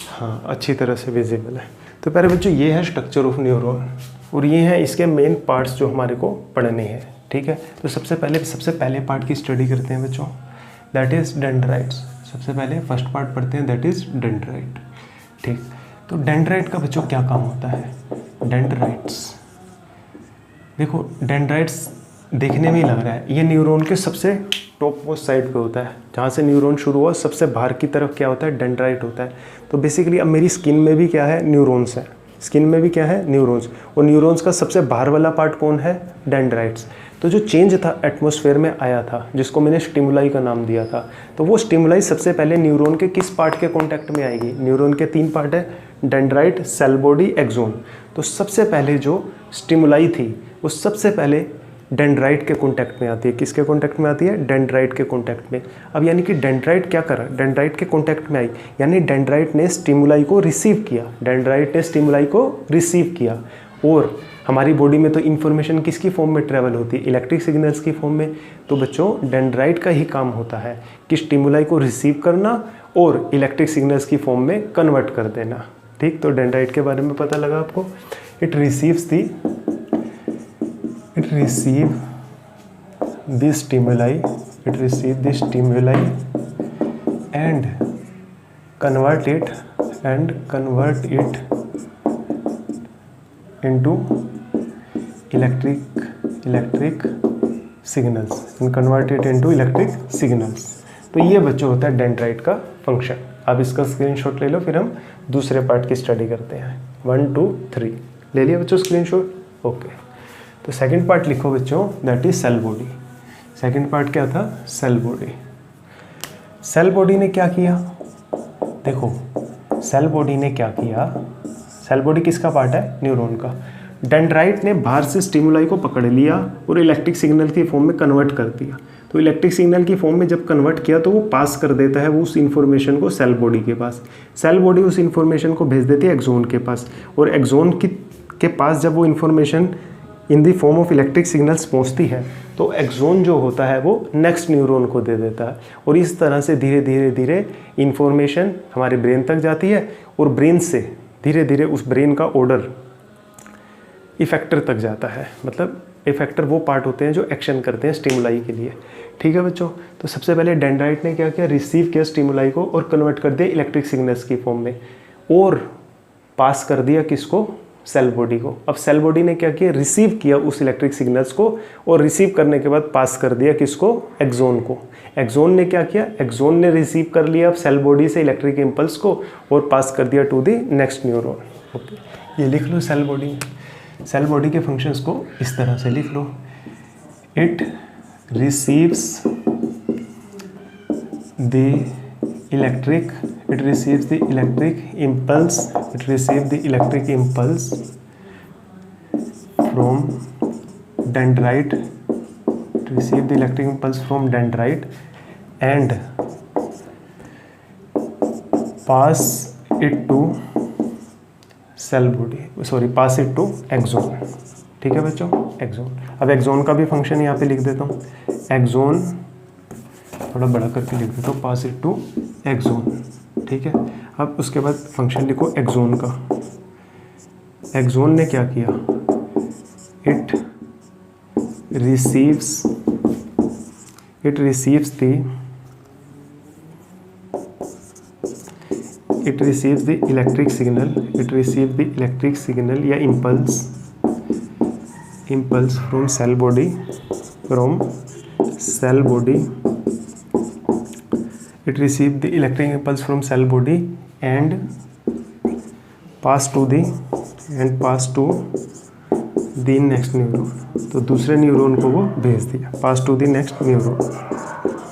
हाँ, अच्छी तरह से विजिबल है। तो प्यारे बच्चों ये है स्ट्रक्चर ऑफ न्यूरॉन, और ये हैं इसके मेन पार्ट्स जो हमारे को पढ़ने हैं। ठीक है, तो सबसे पहले पार्ट की स्टडी करते हैं बच्चों, दैट इज़ डेंड्राइट्स। सबसे पहले फर्स्ट पार्ट पढ़ते हैं, दैट इज़ डेंड्राइट। ठीक, तो डेंड्राइट का बच्चों क्या काम होता है? डेंड्राइट्स, देखो डेंड्राइट्स देखने में ही लग रहा है ये न्यूरॉन के सबसे टॉप मोस्ट साइड पे होता है, जहाँ से न्यूरॉन शुरू हुआ सबसे बाहर की तरफ क्या होता है? डेंड्राइट होता है। तो बेसिकली अब मेरी स्किन में भी क्या है? न्यूरॉन्स है। स्किन में भी क्या है? न्यूरॉन्स। और न्यूरॉन्स का सबसे बाहर वाला पार्ट कौन है? डेंड्राइट्स। तो जो चेंज था एटमॉस्फेयर में आया था, जिसको मैंने स्टिमुलाई का नाम दिया था, तो वो स्टिमुलाई सबसे पहले न्यूरॉन के किस पार्ट के कॉन्टैक्ट में आएगी? न्यूरॉन के 3 पार्ट है, डेंड्राइट, सेल बॉडी, एक्सोन। तो सबसे पहले जो स्टिमुलाई थी वो सबसे पहले डेंड्राइट के कॉन्टैक्ट में आती है। किसके कॉन्टैक्ट में आती है? डेंड्राइट के कॉन्टैक्ट में। अब यानी कि डेंड्राइट क्या करा? डेंड्राइट के कॉन्टैक्ट में आई, यानी डेंड्राइट ने स्टिमुलाई को रिसीव किया। डेंड्राइट ने स्टिमुलाई को रिसीव किया। और हमारी बॉडी में तो इन्फॉर्मेशन किसकी फॉर्म में ट्रैवल होती है? इलेक्ट्रिक सिग्नल्स की फॉर्म में। तो बच्चों डेंड्राइट का ही काम होता है कि स्टिमुलाई को रिसीव करना और इलेक्ट्रिक सिग्नल्स की फॉर्म में कन्वर्ट कर देना। ठीक, तो डेंड्राइट के बारे में पता लगा आपको। It receive the stimuli and convert it into electric signals तो ये बच्चों होता है डेंड्राइट का फंक्शन। आप इसका स्क्रीनशॉट ले लो, फिर हम दूसरे पार्ट की स्टडी करते हैं। 1 2 3 ले लिया बच्चों स्क्रीनशॉट? ओके, तो सेकंड पार्ट लिखो बच्चों, that is cell body. Second part क्या था? Cell body. सेल बॉडी ने क्या किया? देखो सेल बॉडी ने क्या किया? सेल बॉडी किसका पार्ट है? न्यूरॉन का। डेंड्राइट ने बाहर से स्टिमुलाई को पकड़ लिया और इलेक्ट्रिक सिग्नल की फॉर्म में कन्वर्ट कर दिया। तो इलेक्ट्रिक सिग्नल की फॉर्म में जब कन्वर्ट किया तो वो पास कर देता है वो उस इन्फॉर्मेशन को सेल बॉडी के पास। सेल बॉडी उस इन्फॉर्मेशन को भेज देती है एक्सोन के पास, और एक्सोन के पास जब वो information in the form of electric signals पहुंचती है तो एक्सोन जो होता है वो नेक्स्ट न्यूरॉन को दे देता है, और इस तरह से धीरे धीरे धीरे इन्फॉर्मेशन हमारे ब्रेन तक जाती है, और ब्रेन से धीरे धीरे उस ब्रेन का ऑर्डर इफेक्टर तक जाता है। मतलब इफेक्टर वो पार्ट होते हैं जो एक्शन करते हैं स्टिमुलाई के लिए। ठीक है बच्चों, तो सबसे पहले डेंड्राइट ने क्या किया? रिसीव किया स्टिमुलाई को और कन्वर्ट कर दिया इलेक्ट्रिक सिग्नल्स की फॉर्म में, और पास कर दिया किसको? सेल बॉडी को। अब सेल बॉडी ने क्या किया? रिसीव किया उस इलेक्ट्रिक सिग्नल्स को, और रिसीव करने के बाद पास कर दिया किसको? एक्सोन को। एक्सोन ने क्या किया? एक्सोन ने रिसीव कर लिया सेल बॉडी से इलेक्ट्रिक इम्पल्स को और पास कर दिया to the next neuron. Okay, ये लिख लो सेल बॉडी। सेल बॉडी के फंक्शंस को इस तरह से लिख लो, it receives the electric impulse from dendrite, and pass it to axon। ठीक है बच्चों, एक्सोन। अब एक्सोन का भी फंक्शन यहाँ पे लिख देता हूँ, एक्सोन थोड़ा बड़ा करके लिख देता हूँ, पास इट टू एक्सोन। ठीक है, अब उसके बाद फंक्शन लिखो एक्सोन का। एक्सोन ने क्या किया? It receives the electric signal या impulse from cell body it receive the electric impulse from cell body and pass to the next neuron। तो दूसरे न्यूरॉन को वो भेज दिया, पास टू द नेक्स्ट न्यूरॉन।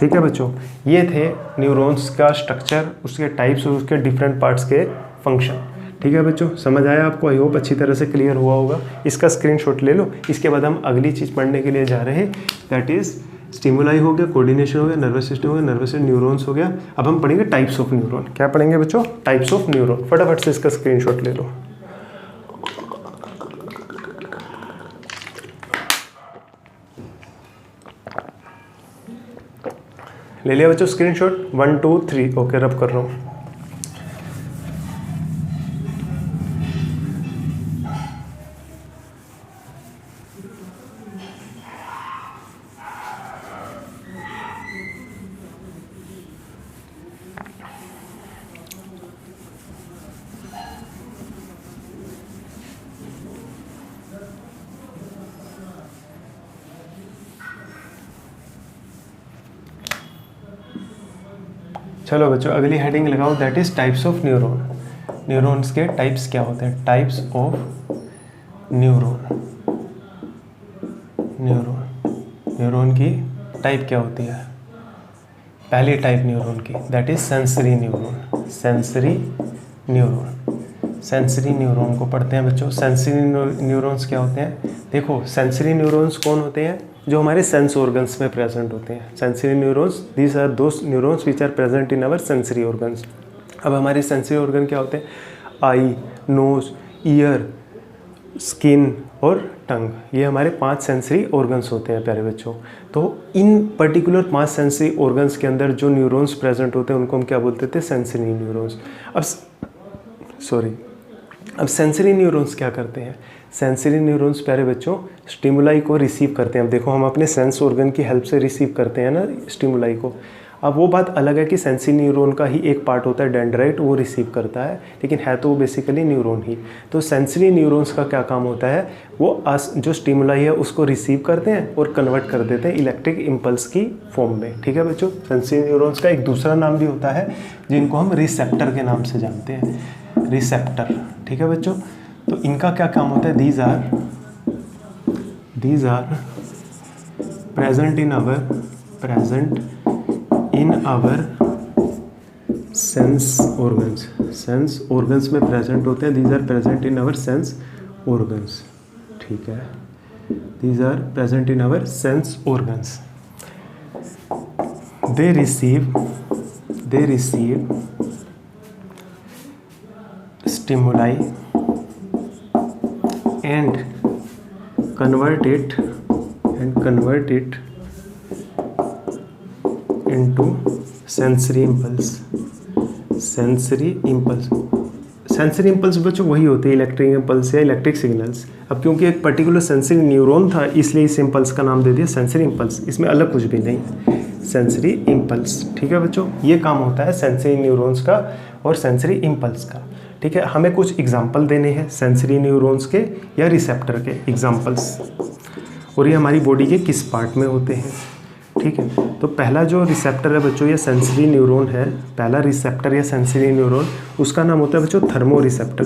ठीक है बच्चों, ये थे न्यूरॉन्स का स्ट्रक्चर, उसके टाइप्स और उसके डिफरेंट पार्ट्स के फंक्शन। ठीक है बच्चों, समझ आया आपको? आई होप अच्छी तरह से क्लियर हुआ होगा। इसका स्क्रीनशॉट ले लो। इसके बाद हम अगली चीज़ पढ़ने के लिए जा रहे हैं, दैट इज़ स्टिमुलाई हो गया, कोऑर्डिनेशन हो गया, नर्वस सिस्टम हो गया, नर्वस न्यूरॉन्स हो गया। अब हम पढ़ेंगे टाइप्स ऑफ न्यूरॉन। क्या पढ़ेंगे बच्चों? Types of neuron. फटाफट से इसका स्क्रीनशॉट ले लो। ले लिया बच्चों स्क्रीनशॉट? 1 2 3 ओके, रब कर रहा हूँ। चलो बच्चों, अगली हेडिंग लगाओ, that is types of neuron. Neurons के टाइप्स क्या होते हैं? Types of neuron. न्यूरॉन की टाइप क्या होती है? पहली टाइप न्यूरॉन की, that is sensory neuron. Sensory neuron को पढ़ते हैं बच्चों। सेंसरी न्यूरॉन्स क्या होते हैं? देखो, सेंसरी न्यूरॉन्स कौन होते हैं? जो हमारे सेंस ऑर्गन्स में प्रेजेंट होते हैं। Sensory neurons, these are those neurons which are present in our sensory organs. अब हमारे सेंसरी ऑर्गन क्या होते हैं? आई, नोज, ईयर, स्किन और टंग। ये हमारे 5 सेंसरी ऑर्गन्स होते हैं प्यारे बच्चों। तो इन पर्टिकुलर 5 सेंसरी ऑर्गन्स के अंदर जो न्यूरॉन्स प्रेजेंट होते हैं उनको हम क्या बोलते थे? Sensory neurons. अब सेंसरी न्यूरॉन्स क्या करते हैं? सेंसरी न्यूरॉन्स प्यारे बच्चों स्टिमुलाई को रिसीव करते हैं। अब देखो, हम अपने सेंस ऑर्गन की हेल्प से रिसीव करते हैं ना स्टिमुलाई को। अब वो बात अलग है कि सेंसरी न्यूरॉन का ही एक पार्ट होता है डेंड्राइट, वो रिसीव करता है, लेकिन है तो वो बेसिकली न्यूरॉन ही। तो सेंसरी न्यूरॉन्स का क्या काम होता है? वो जो स्टिमुलाई है उसको रिसीव करते हैं और कन्वर्ट कर देते हैं इलेक्ट्रिक इम्पल्स की फॉर्म में। ठीक है बच्चों, सेंसरी न्यूरॉन्स का एक दूसरा नाम भी होता है जिनको हम रिसेप्टर के नाम से जानते हैं। रिसेप्टर। ठीक है बच्चों, तो इनका क्या काम होता है? These are present in our sense organs में प्रेजेंट होते हैं। These are present in our sense organs. ठीक है, these are present in our sense organs. They receive stimuli and convert it into sensory impulse। Sensory impulse बच्चों वही होते हैं electric impulse या इलेक्ट्रिक सिग्नल्स। अब क्योंकि एक पर्टिकुलर सेंसरी न्यूरॉन था इसलिए इस इम्पल्स का नाम दे दिया सेंसरी इम्पल्स। इसमें अलग कुछ भी नहीं है, सेंसरी इम्पल्स। ठीक है बच्चों, ये काम होता है सेंसरी न्यूरॉन्स का और सेंसरी इम्पल्स का। ठीक है, हमें कुछ एग्जाम्पल देने हैं सेंसरी न्यूरॉन्स के या रिसेप्टर के एग्जाम्पल्स, और ये हमारी बॉडी के किस पार्ट में होते हैं। ठीक है, तो पहला जो रिसेप्टर है बच्चों या सेंसरी न्यूरॉन है, पहला रिसेप्टर या सेंसरी न्यूरॉन, उसका नाम होता है बच्चों थर्मो रिसेप्टर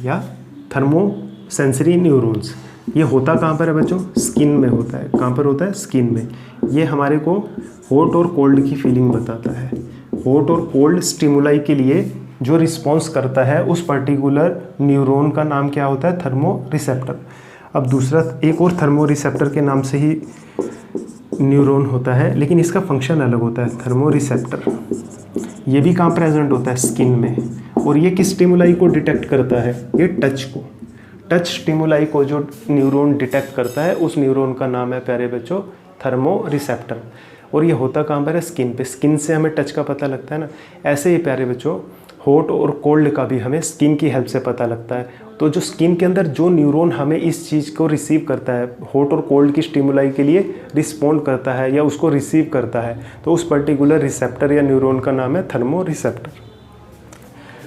या थर्मो सेंसरी न्यूरॉन्स। ये होता कहाँ पर है बच्चों? स्किन में होता है। कहाँ पर होता है? स्किन में। ये हमारे को हॉट और कोल्ड की फीलिंग बताता है। हॉट और कोल्ड स्टिमुलाई के लिए जो रिस्पॉन्स करता है उस पर्टिकुलर न्यूरॉन का नाम क्या होता है? Thermo receptor. अब दूसरा एक और थर्मो रिसेप्टर के नाम से ही न्यूरॉन होता है, लेकिन इसका फंक्शन अलग होता है। थर्मो रिसेप्टर ये भी कहाँ प्रेजेंट होता है? स्किन में। और ये किस स्टिमुलाई को डिटेक्ट करता है? ये टच को। टच स्टिमुलाई को जो न्यूरॉन डिटेक्ट करता है उस न्यूरॉन का नाम है प्यारे बच्चों थर्मो रिसेप्टर। और ये होता कहाँ पर है? स्किन पे। स्किन से हमें टच का पता लगता है ना। ऐसे ही प्यारे बच्चों हॉट और कोल्ड का भी हमें स्किन की हेल्प से पता लगता है। तो जो स्किन के अंदर जो न्यूरॉन हमें इस चीज़ को रिसीव करता है, हॉट और कोल्ड की स्टिमुलाई के लिए रिस्पॉन्ड करता है या उसको रिसीव करता है, तो उस पर्टिकुलर रिसेप्टर या न्यूरॉन का नाम है थर्मो रिसेप्टर।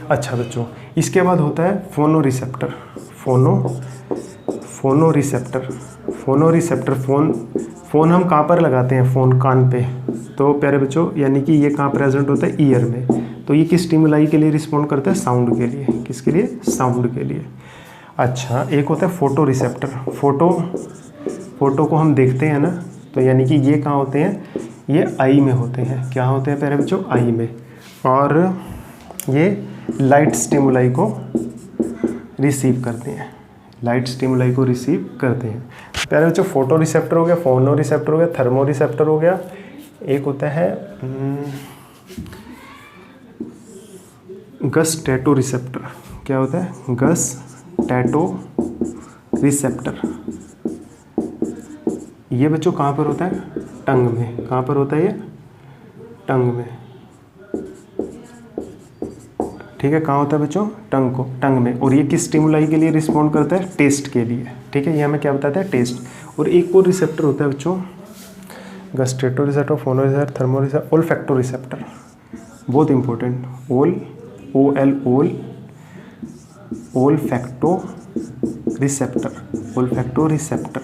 अच्छा बच्चों, इसके बाद होता है फोनो रिसेप्टर। फ़ोन हम कहाँ पर लगाते हैं? फ़ोन कान पे। तो प्यारे बच्चों यानी कि ये कहाँ प्रेजेंट होता है? ईयर में। तो ये किस स्टिमुलाई के लिए रिस्पॉन्ड करता है? साउंड के लिए। किसके लिए? साउंड के लिए। अच्छा, एक होता है फोटो रिसेप्टर। फ़ोटो को हम देखते हैं ना, तो यानी कि ये कहाँ होते हैं, ये आई में होते हैं। क्या होते हैं प्यारे बच्चों, आई में। और ये लाइट स्टिमुलाई को रिसीव करते हैं, लाइट स्टिमुलाई को रिसीव करते हैं। प्यारे बच्चों फोटो रिसेप्टर हो गया, फोनो रिसेप्टर हो गया, थर्मो रिसेप्टर हो गया, एक होता है गस्टैटो रिसेप्टर। क्या होता है, गस्टैटो रिसेप्टर। ये बच्चों कहाँ पर होता है, टंग में। कहाँ पर होता है ये, टंग में। ठीक है, कहाँ होता है बच्चों, टंग में। और ये किस स्टिमुलाई के लिए रिस्पॉन्ड करता है, टेस्ट के लिए। ठीक है, ये हमें क्या बताता है, टेस्ट। और एक और रिसेप्टर होता है बच्चों, गस्टेटो रिसेप्टर, फोनो रिसेप्टर, थर्मो रिसेप्टर, ओल्फैक्टो रिसेप्टर। बहुत इंपॉर्टेंट, ओल्फैक्टो रिसेप्टर।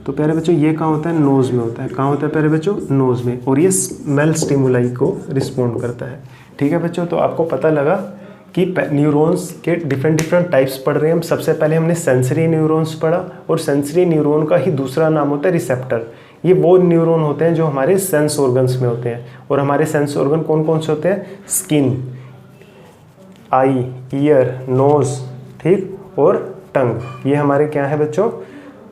तो प्यारे बच्चों ये कहाँ होता है, नोज़ में होता है। कहाँ होता है प्यारे बच्चों, नोज़ में। और ये स्मेल स्टिमुलाई को रिस्पॉन्ड करता है। ठीक है बच्चों, तो आपको पता लगा कि न्यूरॉन्स के डिफरेंट टाइप्स पढ़ रहे हैं हम। सबसे पहले हमने सेंसरी न्यूरॉन्स पढ़ा, और सेंसरी न्यूरॉन का ही दूसरा नाम होता है रिसेप्टर। ये वो न्यूरॉन होते हैं जो हमारे सेंस ऑर्गन्स में होते हैं। और हमारे सेंस ऑर्गन कौन कौन से होते हैं, स्किन, आई, ईयर, नोज़, ठीक, और टंग। ये हमारे क्या है बच्चों,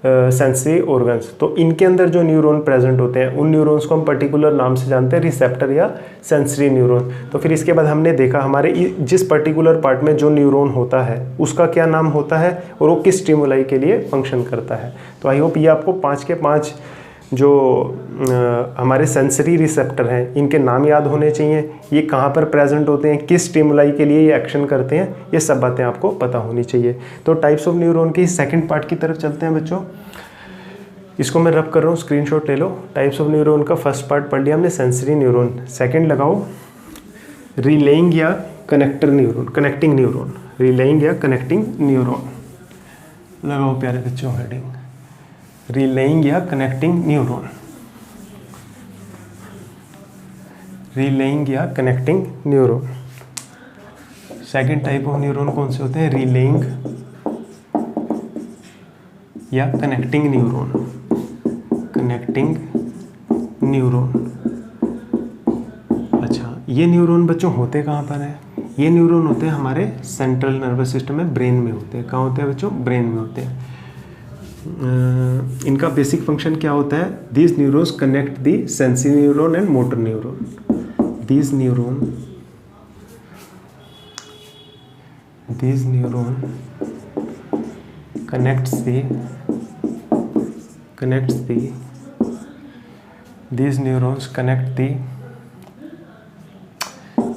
सेंसरी ऑर्गन्स। तो इनके अंदर जो न्यूरॉन प्रेजेंट होते हैं, उन न्यूरॉन्स को हम पर्टिकुलर नाम से जानते हैं, रिसेप्टर या सेंसरी न्यूरॉन। तो फिर इसके बाद हमने देखा हमारे जिस पर्टिकुलर पार्ट में जो न्यूरॉन होता है उसका क्या नाम होता है, और वो किस स्टिमुलाई के लिए फंक्शन करता है। तो आई होप ये आपको 5 के 5 जो हमारे सेंसरी रिसेप्टर हैं इनके नाम याद होने चाहिए, ये कहाँ पर प्रेजेंट होते हैं, किस स्टिमुलाई के लिए ये एक्शन करते हैं, ये सब बातें आपको पता होनी चाहिए। तो टाइप्स ऑफ न्यूरॉन की सेकंड पार्ट की तरफ चलते हैं बच्चों। इसको मैं रब कर रहा हूँ, स्क्रीनशॉट ले लो। टाइप्स ऑफ न्यूरॉन का फर्स्ट पार्ट पढ़ लिया हमने, सेंसरी न्यूरॉन। सेकंड लगाओ रिलेइंग या कनेक्टिंग न्यूरॉन। रिलेइंग या कनेक्टिंग न्यूरॉन लगाओ प्यारे बच्चों, हेडिंग रिलेइंग या कनेक्टिंग न्यूरॉन। रिलेइंग या connecting neuron. Second type of neuron कौन से होते हैं, रिलेइंग या कनेक्टिंग न्यूरॉन। Connecting neuron. अच्छा, ये न्यूरॉन बच्चों होते कहाँ पर है, ये न्यूरॉन होते हैं हमारे सेंट्रल नर्वस सिस्टम में, ब्रेन में होते हैं। कहाँ होते हैं बच्चों, ब्रेन में होते हैं। इनका बेसिक फंक्शन क्या होता है, these neurons connect the sensory neuron and motor neuron. These neuron connects the these neurons connect the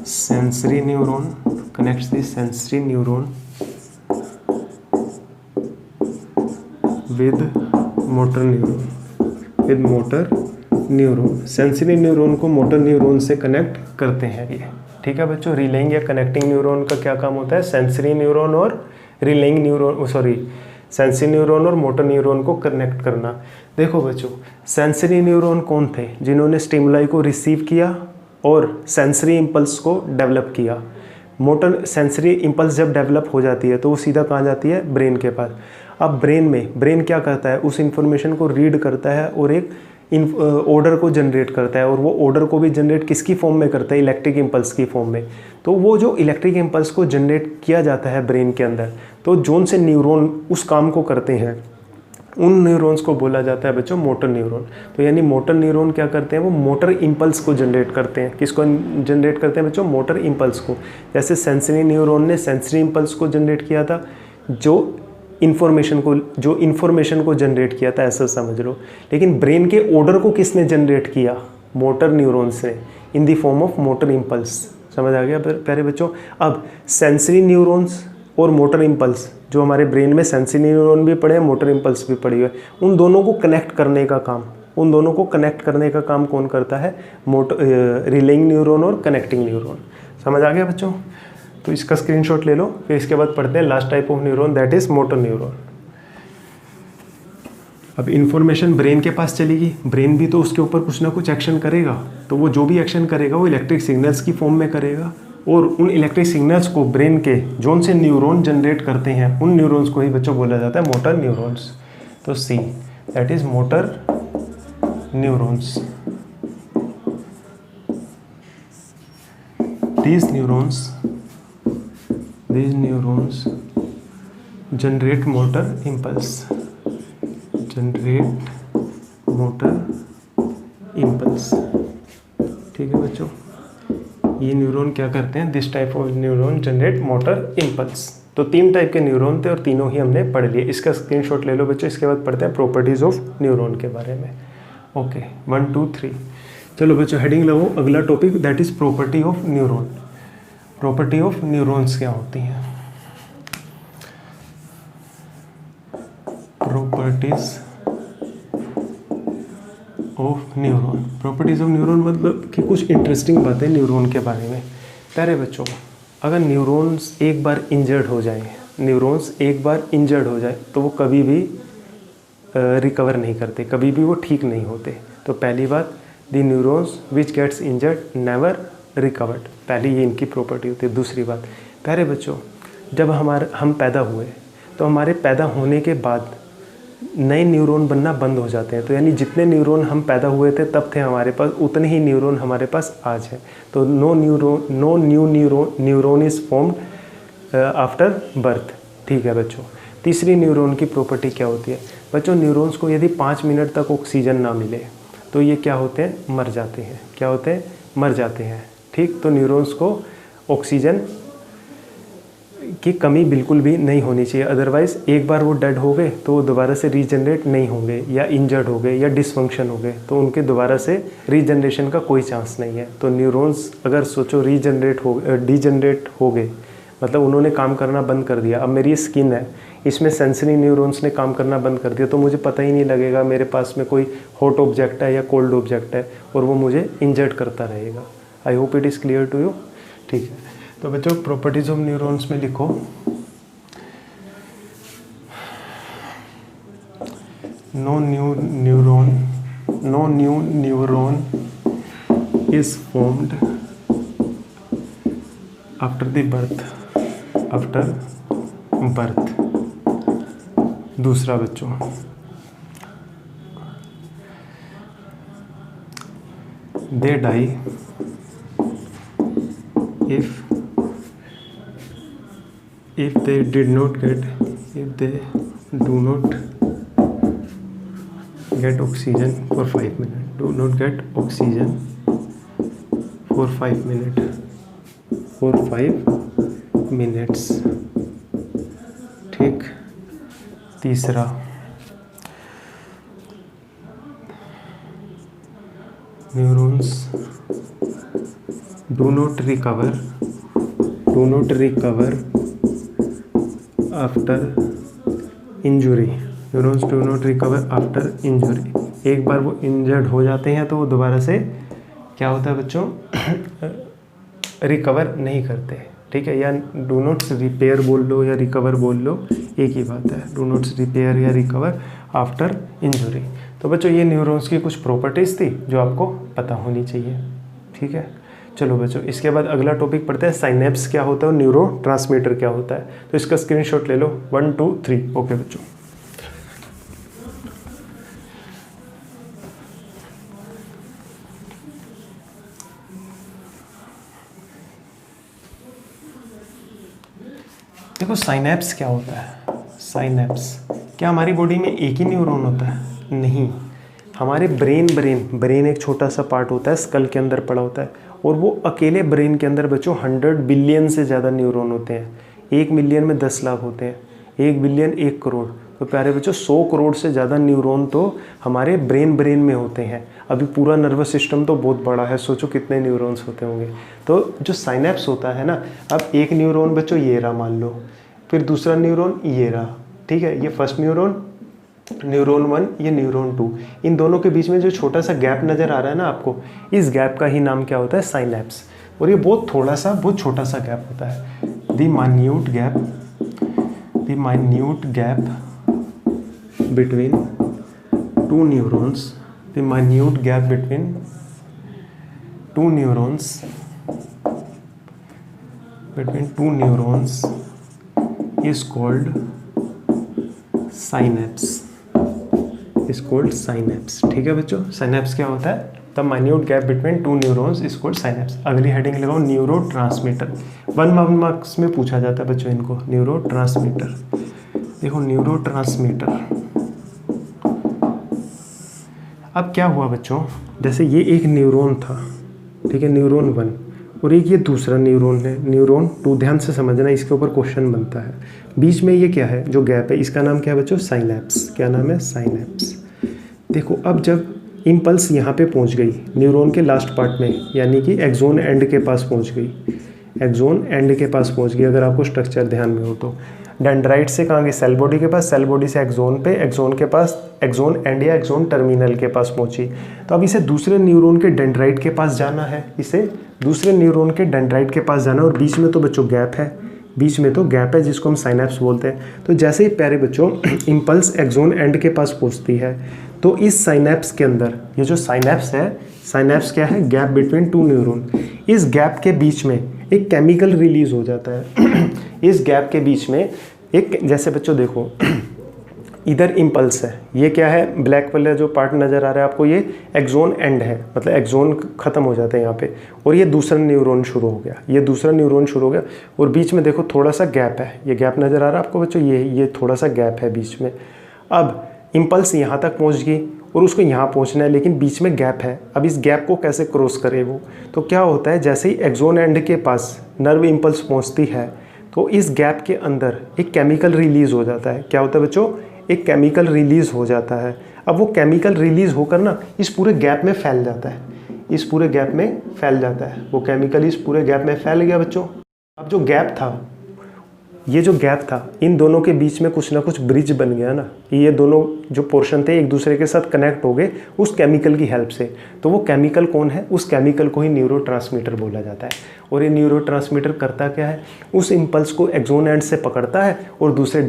sensory neuron, connects the sensory neuron with motor neuron। Sensory neuron को motor neuron से connect करते हैं ये। ठीक है बच्चों, relying या connecting neuron का क्या काम होता है, सेंसरी न्यूरॉन और रिलेइंग न्यूरॉन, सेंसरी न्यूरॉन और मोटर न्यूरॉन को कनेक्ट करना। देखो बच्चों, सेंसरी न्यूरॉन कौन थे, जिन्होंने स्टिमुलाई को रिसीव किया और सेंसरी इम्पल्स को डेवलप किया। मोटर सेंसरी इम्पल्स जब डेवलप हो जाती है तो वो सीधा कहाँ जाती है, ब्रेन के पास। अब ब्रेन क्या करता है, उस इंफॉर्मेशन को रीड करता है और एक ऑर्डर को जनरेट करता है, और वो ऑर्डर को भी जनरेट किसकी फॉर्म में करता है, इलेक्ट्रिक इम्पल्स की फॉर्म में। तो वो जो इलेक्ट्रिक इम्पल्स को जनरेट किया जाता है ब्रेन के अंदर, तो जोन से न्यूरॉन उस काम को करते हैं, उन न्यूरॉन्स को बोला जाता है बच्चों मोटर न्यूरॉन। तो यानी मोटर न्यूरॉन क्या करते हैं, वो मोटर इम्पल्स को जनरेट करते हैं। किसको जनरेट करते हैं बच्चों, मोटर इम्पल्स को। जैसे सेंसरी न्यूरॉन ने सेंसरी इम्पल्स को जनरेट किया था, जो इन्फॉर्मेशन को जनरेट किया था, ऐसा समझ लो। लेकिन ब्रेन के ऑर्डर को किसने जनरेट किया, मोटर न्यूरॉन्स ने, इन the form of motor impulse. समझ आ गया प्यारे बच्चों। अब सेंसरी न्यूरॉन्स और मोटर इम्पल्स, जो हमारे ब्रेन में सेंसरी न्यूरॉन भी पड़े हैं, मोटर इम्पल्स भी पड़ी हुए, उन दोनों को कनेक्ट करने का काम कौन करता है, रिलेइंग न्यूरॉन और कनेक्टिंग न्यूरॉन। समझ आ गया बच्चों। तो इसका स्क्रीनशॉट ले लो, फिर इसके बाद पढ़ते हैं last type of neuron, that is motor neuron. अब इन्फॉर्मेशन ब्रेन के पास चलेगी, ब्रेन भी तो उसके ऊपर कुछ ना कुछ एक्शन करेगा, तो वो जो भी एक्शन करेगा वो इलेक्ट्रिक सिग्नल्स की फॉर्म में करेगा, और उन इलेक्ट्रिक सिग्नल्स को ब्रेन के जोन से न्यूरॉन जनरेट करते हैं, उन न्यूरॉन्स को ही बच्चों बोला जाता है मोटर न्यूरॉन्स। तो see, that is motor neurons. These neurons generate motor impulse. ठीक है बच्चों, ये न्यूरॉन क्या करते हैं? This type of neuron generate motor impulse. तो 3 टाइप के न्यूरॉन थे और तीनों ही हमने पढ़ लिए. इसका स्क्रीनशॉट ले लो बच्चों. इसके बाद पढ़ते हैं प्रॉपर्टीज ऑफ न्यूरॉन के बारे में. ओके 1 2 3. चलो बच्चों हेडिंग लगाओ. अगला topic that is property of neuron. Property of neurons क्या होती हैं? Properties of neuron. Properties of neuron मतलब कि कुछ इंटरेस्टिंग बातें न्यूरॉन के बारे में. प्यारे बच्चों, अगर न्यूरॉन्स एक बार इंजर्ड हो जाए, तो वो कभी भी रिकवर नहीं करते, कभी भी वो ठीक नहीं होते. तो पहली बात, the neurons which gets injured never recovered. पहली ये इनकी प्रॉपर्टी होती है. दूसरी बात, प्यारे बच्चों, जब हम पैदा हुए तो हमारे पैदा होने के बाद नए न्यूरॉन बनना बंद हो जाते हैं. तो यानी जितने न्यूरॉन हम पैदा हुए थे तब थे हमारे पास, उतने ही न्यूरॉन हमारे पास आज है. तो no new neuron is formed after birth. ठीक है बच्चों. तीसरी न्यूरॉन की प्रॉपर्टी क्या होती है? बच्चों, न्यूरॉन्स को यदि 5 मिनट तक ऑक्सीजन ना मिले तो ये क्या होते हैं? मर जाते हैं. क्या होते हैं? मर जाते हैं. ठीक. तो न्यूरॉन्स को ऑक्सीजन की कमी बिल्कुल भी नहीं होनी चाहिए. अदरवाइज़ एक बार वो डेड हो गए तो वो दोबारा से रीजनरेट नहीं होंगे, या इंजर्ड हो गए, या डिसफंक्शन हो गए, तो उनके दोबारा से रीजनरेशन का कोई चांस नहीं है. तो न्यूरॉन्स अगर सोचो डीजनरेट हो गए, मतलब उन्होंने काम करना बंद कर दिया. अब मेरी स्किन है, इसमें सेंसरी न्यूरॉन्स ने काम करना बंद कर दिया, तो मुझे पता ही नहीं लगेगा मेरे पास में कोई हॉट ऑब्जेक्ट है या कोल्ड ऑब्जेक्ट है, और वो मुझे इंजर्ड करता रहेगा. I hope it is clear to you. ठीक है. तो बच्चों प्रॉपर्टीज ऑफ न्यूरॉन्स में लिखो, no new neuron is formed after birth. दूसरा बच्चों, they die if they do not get oxygen for 5 minutes. ठीक. तीसरा, neurons do not recover after injury. Neurons do not recover after injury. एक बार वो injured हो जाते हैं तो वो दोबारा से क्या होता है बच्चों? रिकवर नहीं करते. ठीक है. या डू नॉट रिपेयर बोल लो या रिकवर बोल लो, एक ही बात है. डू नॉट रिपेयर या रिकवर आफ्टर इंजुरी. तो बच्चों ये न्यूरॉन्स की कुछ प्रॉपर्टीज़ थी जो आपको पता होनी चाहिए. ठीक है. चलो बच्चों, इसके बाद अगला टॉपिक पढ़ते हैं, साइनेप्स क्या होता है और न्यूरो ट्रांसमीटर क्या होता है. तो इसका स्क्रीनशॉट ले लो. 1 2 3. ओके बच्चों. देखो साइनेप्स क्या होता है. साइनेप्स क्या हमारी बॉडी में एक ही न्यूरॉन होता है? नहीं. हमारे ब्रेन एक छोटा सा पार्ट होता है, स्कल के अंदर पड़ा होता है, और वो अकेले ब्रेन के अंदर बच्चों 100 बिलियन से ज़्यादा न्यूरॉन होते हैं. 1 मिलियन में 10 लाख होते हैं. 1 बिलियन 1 करोड़. तो प्यारे बच्चों 100 करोड़ से ज़्यादा न्यूरॉन तो हमारे ब्रेन में होते हैं. अभी पूरा नर्वस सिस्टम तो बहुत बड़ा है, सोचो कितने न्यूरॉन्स होते होंगे. तो जो साइनेप्स होता है ना, अब एक न्यूरॉन बच्चों ये रहा मान लो, फिर दूसरा न्यूरॉन ये रहा. ठीक है. ये फर्स्ट न्यूरॉन 1, ये न्यूरॉन 2. इन दोनों के बीच में जो छोटा सा गैप नज़र आ रहा है ना आपको, इस गैप का ही नाम क्या होता है? साइनेप्स. और ये बहुत छोटा सा गैप होता है. The minute gap between two neurons is called synapse. Is called synapse. ठीक है बच्चों, साइनेप्स क्या होता है? The minute gap between two neurons is called synapse. अगली हेडिंग लगाओ न्यूरोट्रांसमीटर। 1 मार्क्स में पूछा जाता है बच्चों इनको, न्यूरोट्रांसमीटर। देखो न्यूरोट्रांसमीटर, अब क्या हुआ बच्चों, जैसे ये एक न्यूरॉन था, ठीक है, न्यूरॉन 1, और एक ये दूसरा न्यूरॉन है, न्यूरॉन 2। ध्यान से समझना, इसके ऊपर क्वेश्चन बनता है। बीच में ये क्या है, जो गैप है, इसका नाम क्या है बच्चों? साइनेप्स। क्या नाम है? साइनेप्स। देखो अब जब इम्पल्स यहाँ पे पहुँच गई न्यूरॉन के लास्ट पार्ट में, यानी कि एक्सोन एंड के पास पहुँच गई, एक्सोन एंड के पास पहुँच गई, अगर आपको स्ट्रक्चर ध्यान में हो तो। डेंड्राइट से कहाँ गई? सेल बॉडी के पास, सेल बॉडी से एक्सोन पे, एक्सोन के पास एक्सोन एंड या एक्सोन टर्मिनल के पास पहुंची। तो अब इसे दूसरे न्यूरॉन के डेंड्राइट के पास जाना है, इसे दूसरे न्यूरॉन के डेंड्राइट के पास जाना है, और बीच में तो बच्चों गैप है, बीच में तो गैप है जिसको हम साइनेप्स बोलते हैं। तो जैसे ही प्यारे बच्चों इम्पल्स एक्सोन एंड के पास पहुंचती है, तो इस साइनेप्स के अंदर, ये जो साइनेप्स है, साइनेप्स क्या है? Gap between two neuron. इस गैप के बीच में एक केमिकल रिलीज हो जाता है। इस गैप के बीच में एक, जैसे बच्चों देखो इधर इम्पल्स है, ये क्या है? ब्लैक वाला जो पार्ट नज़र आ रहा है आपको, ये एक्सोन एंड है, मतलब एक्सोन ख़त्म हो जाता है यहाँ पे, और ये दूसरा न्यूरॉन शुरू हो गया, ये दूसरा न्यूरॉन शुरू हो गया, और बीच में देखो थोड़ा सा गैप है, ये गैप नज़र आ रहा है आपको बच्चों, ये थोड़ा सा गैप है बीच में। अब इम्पल्स यहाँ तक पहुँच गई और उसको यहाँ पहुँचना है, लेकिन बीच में गैप है। अब इस गैप को कैसे क्रॉस करे वो? तो क्या होता है, जैसे ही एक्सोन एंड के पास नर्व इम्पल्स पहुँचती है, तो इस गैप के अंदर एक केमिकल रिलीज़ हो जाता है। क्या होता है बच्चों? एक केमिकल रिलीज़ हो जाता है। अब वो केमिकल रिलीज़ होकर ना इस पूरे गैप में फैल जाता है, इस पूरे गैप में फैल जाता है, वो केमिकल इस पूरे गैप में फैल गया बच्चों। अब जो गैप था, ये जो गैप था, इन दोनों के बीच में कुछ ना कुछ ब्रिज बन गया ना, ये दोनों जो पोर्शन थे एक दूसरे के साथ कनेक्ट हो गए उस केमिकल की हेल्प से। तो वो केमिकल कौन है? उस केमिकल को ही न्यूरोट्रांसमीटर बोला जाता है। और ये न्यूरोट्रांसमीटर करता क्या है? उस इम्पल्स को एक्सोन एंड से पकड़ता है और दूसरे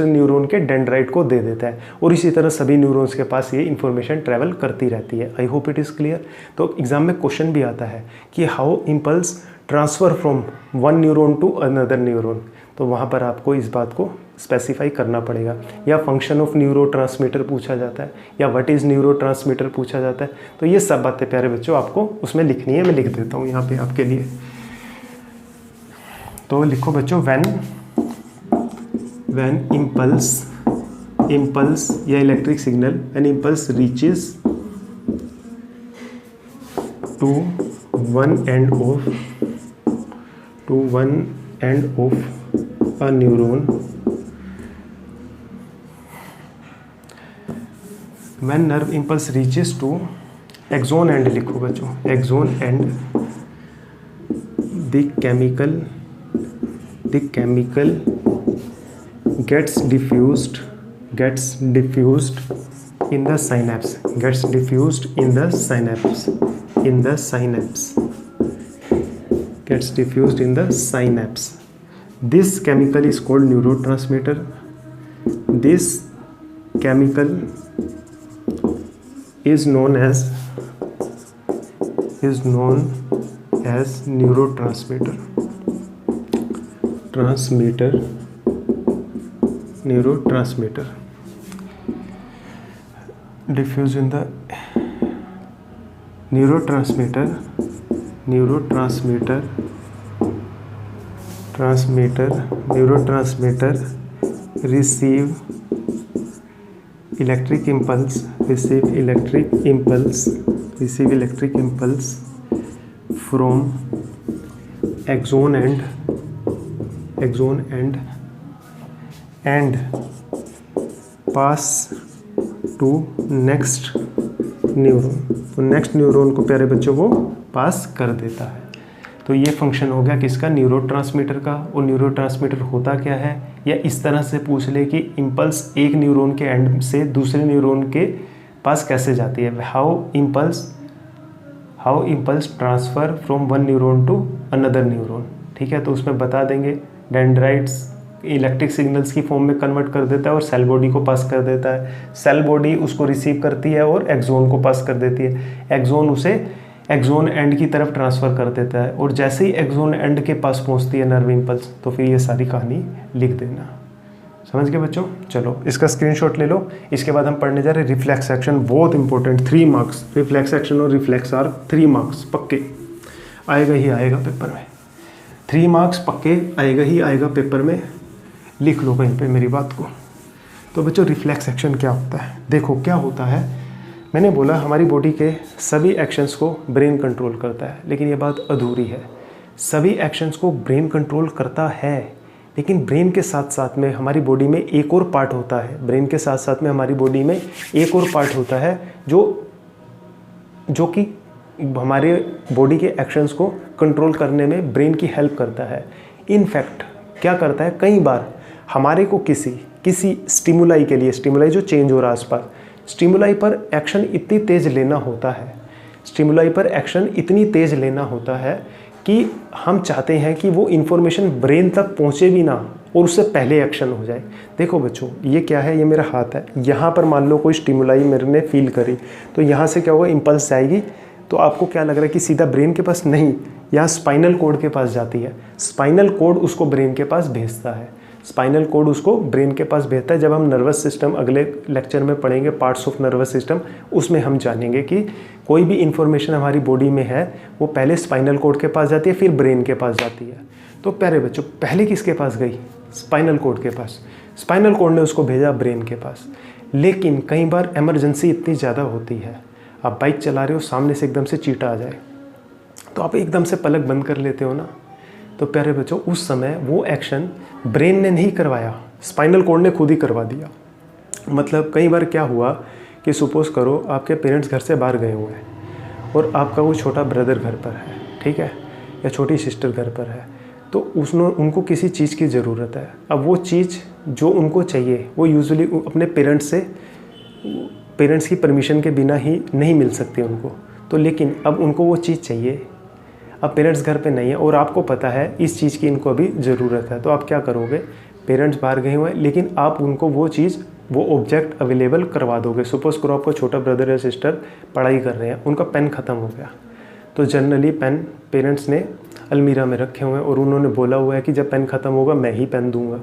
न्यूरॉन के डेंड्राइट को दे देता है, और इसी तरह सभी न्यूरॉन्स के पास ये इन्फॉर्मेशन ट्रैवल करती रहती है। I hope it is clear. तो एग्जाम में क्वेश्चन भी आता है कि how impulse transfer from one neuron to another neuron, तो वहाँ पर आपको इस बात को स्पेसिफाई करना पड़ेगा। या फंक्शन ऑफ न्यूरोट्रांसमीटर पूछा जाता है, या व्हाट इज़ न्यूरोट्रांसमीटर पूछा जाता है। तो ये सब बातें प्यारे बच्चों आपको उसमें लिखनी है, मैं लिख देता हूँ यहाँ पे आपके लिए। तो लिखो बच्चों, व्हेन इम्पल्स या electric signal, an impulse reaches to one end of a neuron, when nerve impulse reaches to axon end, लिखो बच्चों axon end, the chemical gets diffused in the synapse, This chemical is called neurotransmitter. This chemical is known as neurotransmitter. Neurotransmitter. Diffuse in the neurotransmitter receive electric impulse from axon end and pass to next neuron. तो next neuron को प्यारे बच्चों वो पास कर देता है। तो ये फंक्शन हो गया किसका? न्यूरोट्रांसमीटर का। और न्यूरोट्रांसमीटर होता क्या है, या इस तरह से पूछ ले कि इम्पल्स एक न्यूरॉन के एंड से दूसरे न्यूरॉन के पास कैसे जाती है। How impulse transfer from one neuron to another neuron. ठीक है, तो उसमें बता देंगे डेंड्राइट्स इलेक्ट्रिक सिग्नल्स की फॉर्म में कन्वर्ट कर देता है और सेल बॉडी को पास कर देता है। सेल बॉडी उसको रिसीव करती है और एक्सोन को पास कर देती है। एक्सोन उसे एक्सोन एंड की तरफ ट्रांसफ़र कर देता है, और जैसे ही एक्सोन एंड के पास पहुंचती है नर्व इम्पल्स, तो फिर ये सारी कहानी लिख देना। समझ गए बच्चों? चलो इसका स्क्रीनशॉट ले लो। इसके बाद हम पढ़ने जा रहे हैं रिफ्लेक्स एक्शन, बहुत इंपॉर्टेंट, 3 मार्क्स। रिफ्लेक्स एक्शन और रिफ्लेक्स आर्क 3 मार्क्स पक्के आएगा ही आएगा पेपर में। 3 मार्क्स पक्के आएगा ही आएगा पेपर में, लिख लो कहीं पे मेरी बात को। तो बच्चों रिफ्लेक्स एक्शन क्या होता है? देखो क्या होता है, मैंने बोला हमारी बॉडी के सभी एक्शंस को ब्रेन कंट्रोल करता है, लेकिन ये बात अधूरी है। सभी एक्शंस को ब्रेन कंट्रोल करता है, लेकिन ब्रेन के साथ साथ में हमारी बॉडी में एक और पार्ट होता है। ब्रेन के साथ साथ में हमारी बॉडी में एक और पार्ट होता है जो कि हमारे बॉडी के एक्शंस को कंट्रोल करने में ब्रेन की हेल्प करता है। इनफैक्ट क्या करता है, कई बार हमारे को किसी स्टिमुलाई के लिए, स्टिमुलाई जो चेंज हो रहा है आसपास, स्टिमुलाई पर एक्शन इतनी तेज़ लेना होता है, स्टिमुलाई पर एक्शन इतनी तेज़ लेना होता है कि हम चाहते हैं कि वो इन्फॉर्मेशन ब्रेन तक पहुँचे भी ना और उससे पहले एक्शन हो जाए। देखो बच्चों ये क्या है, ये मेरा हाथ है, यहाँ पर मान लो कोई स्टिमुलाई मेरे ने फील करी, तो यहाँ से क्या होगा, इम्पल्स जाएगी। तो आपको क्या लग रहा है कि सीधा ब्रेन के पास नहीं, यहाँ स्पाइनल कोड के पास जाती है। स्पाइनल कोड उसको ब्रेन के पास भेजता है, स्पाइनल कोड उसको ब्रेन के पास भेजता है। जब हम नर्वस सिस्टम अगले लेक्चर में पढ़ेंगे, पार्ट्स ऑफ नर्वस सिस्टम, उसमें हम जानेंगे कि कोई भी इंफॉर्मेशन हमारी बॉडी में है वो पहले स्पाइनल कोड के पास जाती है, फिर ब्रेन के पास जाती है। तो प्यारे बच्चों पहले किसके पास गई? स्पाइनल कोड के पास। स्पाइनल कोड ने उसको भेजा ब्रेन के पास। लेकिन कई बार इमरजेंसी इतनी ज़्यादा होती है, आप बाइक चला रहे हो, सामने से एकदम से चींटा आ जाए, तो आप एकदम से पलक बंद कर लेते हो ना। तो प्यारे बच्चों उस समय वो एक्शन ब्रेन ने नहीं करवाया, स्पाइनल कोड ने खुद ही करवा दिया। मतलब कई बार क्या हुआ कि सपोज़ करो आपके पेरेंट्स घर से बाहर गए हुए हैं और आपका वो छोटा ब्रदर घर पर है, ठीक है, या छोटी सिस्टर घर पर है, तो उनको किसी चीज़ की ज़रूरत है। अब वो चीज़ जो उनको चाहिए वो यूजुअली अपने पेरेंट्स की परमिशन के बिना ही नहीं मिल सकती उनको। तो लेकिन अब उनको वो चीज़ चाहिए, अब पेरेंट्स घर पे नहीं है और आपको पता है इस चीज़ की इनको अभी ज़रूरत है, तो आप क्या करोगे, पेरेंट्स बाहर गए हुए हैं लेकिन आप उनको वो चीज़, वो ऑब्जेक्ट अवेलेबल करवा दोगे। सपोज़ करो आपका छोटा ब्रदर या सिस्टर पढ़ाई कर रहे हैं, उनका पेन ख़त्म हो गया, तो जनरली पेन पेरेंट्स ने अलमीरा में रखे हुए हैं और उन्होंने बोला हुआ है कि जब पेन ख़त्म होगा मैं ही पेन दूंगा।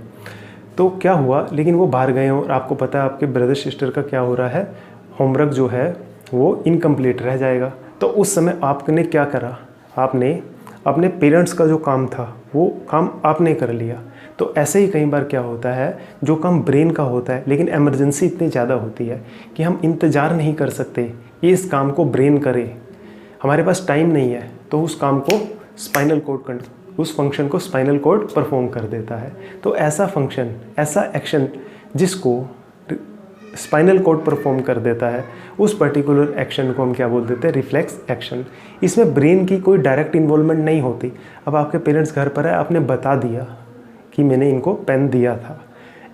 तो क्या हुआ, लेकिन वो बाहर गए हैं और आपको पता है आपके ब्रदर सिस्टर का क्या हो रहा है, होमवर्क जो है वो इनकम्प्लीट रह जाएगा। तो उस समय आपने क्या करा, आपने अपने पेरेंट्स का जो काम था वो काम आपने कर लिया। तो ऐसे ही कई बार क्या होता है, जो काम ब्रेन का होता है लेकिन इमरजेंसी इतनी ज़्यादा होती है कि हम इंतज़ार नहीं कर सकते कि इस काम को ब्रेन करे, हमारे पास टाइम नहीं है, तो उस काम को स्पाइनल कोड, उस फंक्शन को स्पाइनल कोड परफॉर्म कर देता है। तो ऐसा फंक्शन, ऐसा एक्शन जिसको स्पाइनल कोड परफॉर्म कर देता है, उस पर्टिकुलर एक्शन को हम क्या बोल देते हैं, रिफ्लेक्स एक्शन। इसमें ब्रेन की कोई डायरेक्ट इन्वॉल्वमेंट नहीं होती। अब आपके पेरेंट्स घर पर है, आपने बता दिया कि मैंने इनको पेन दिया था।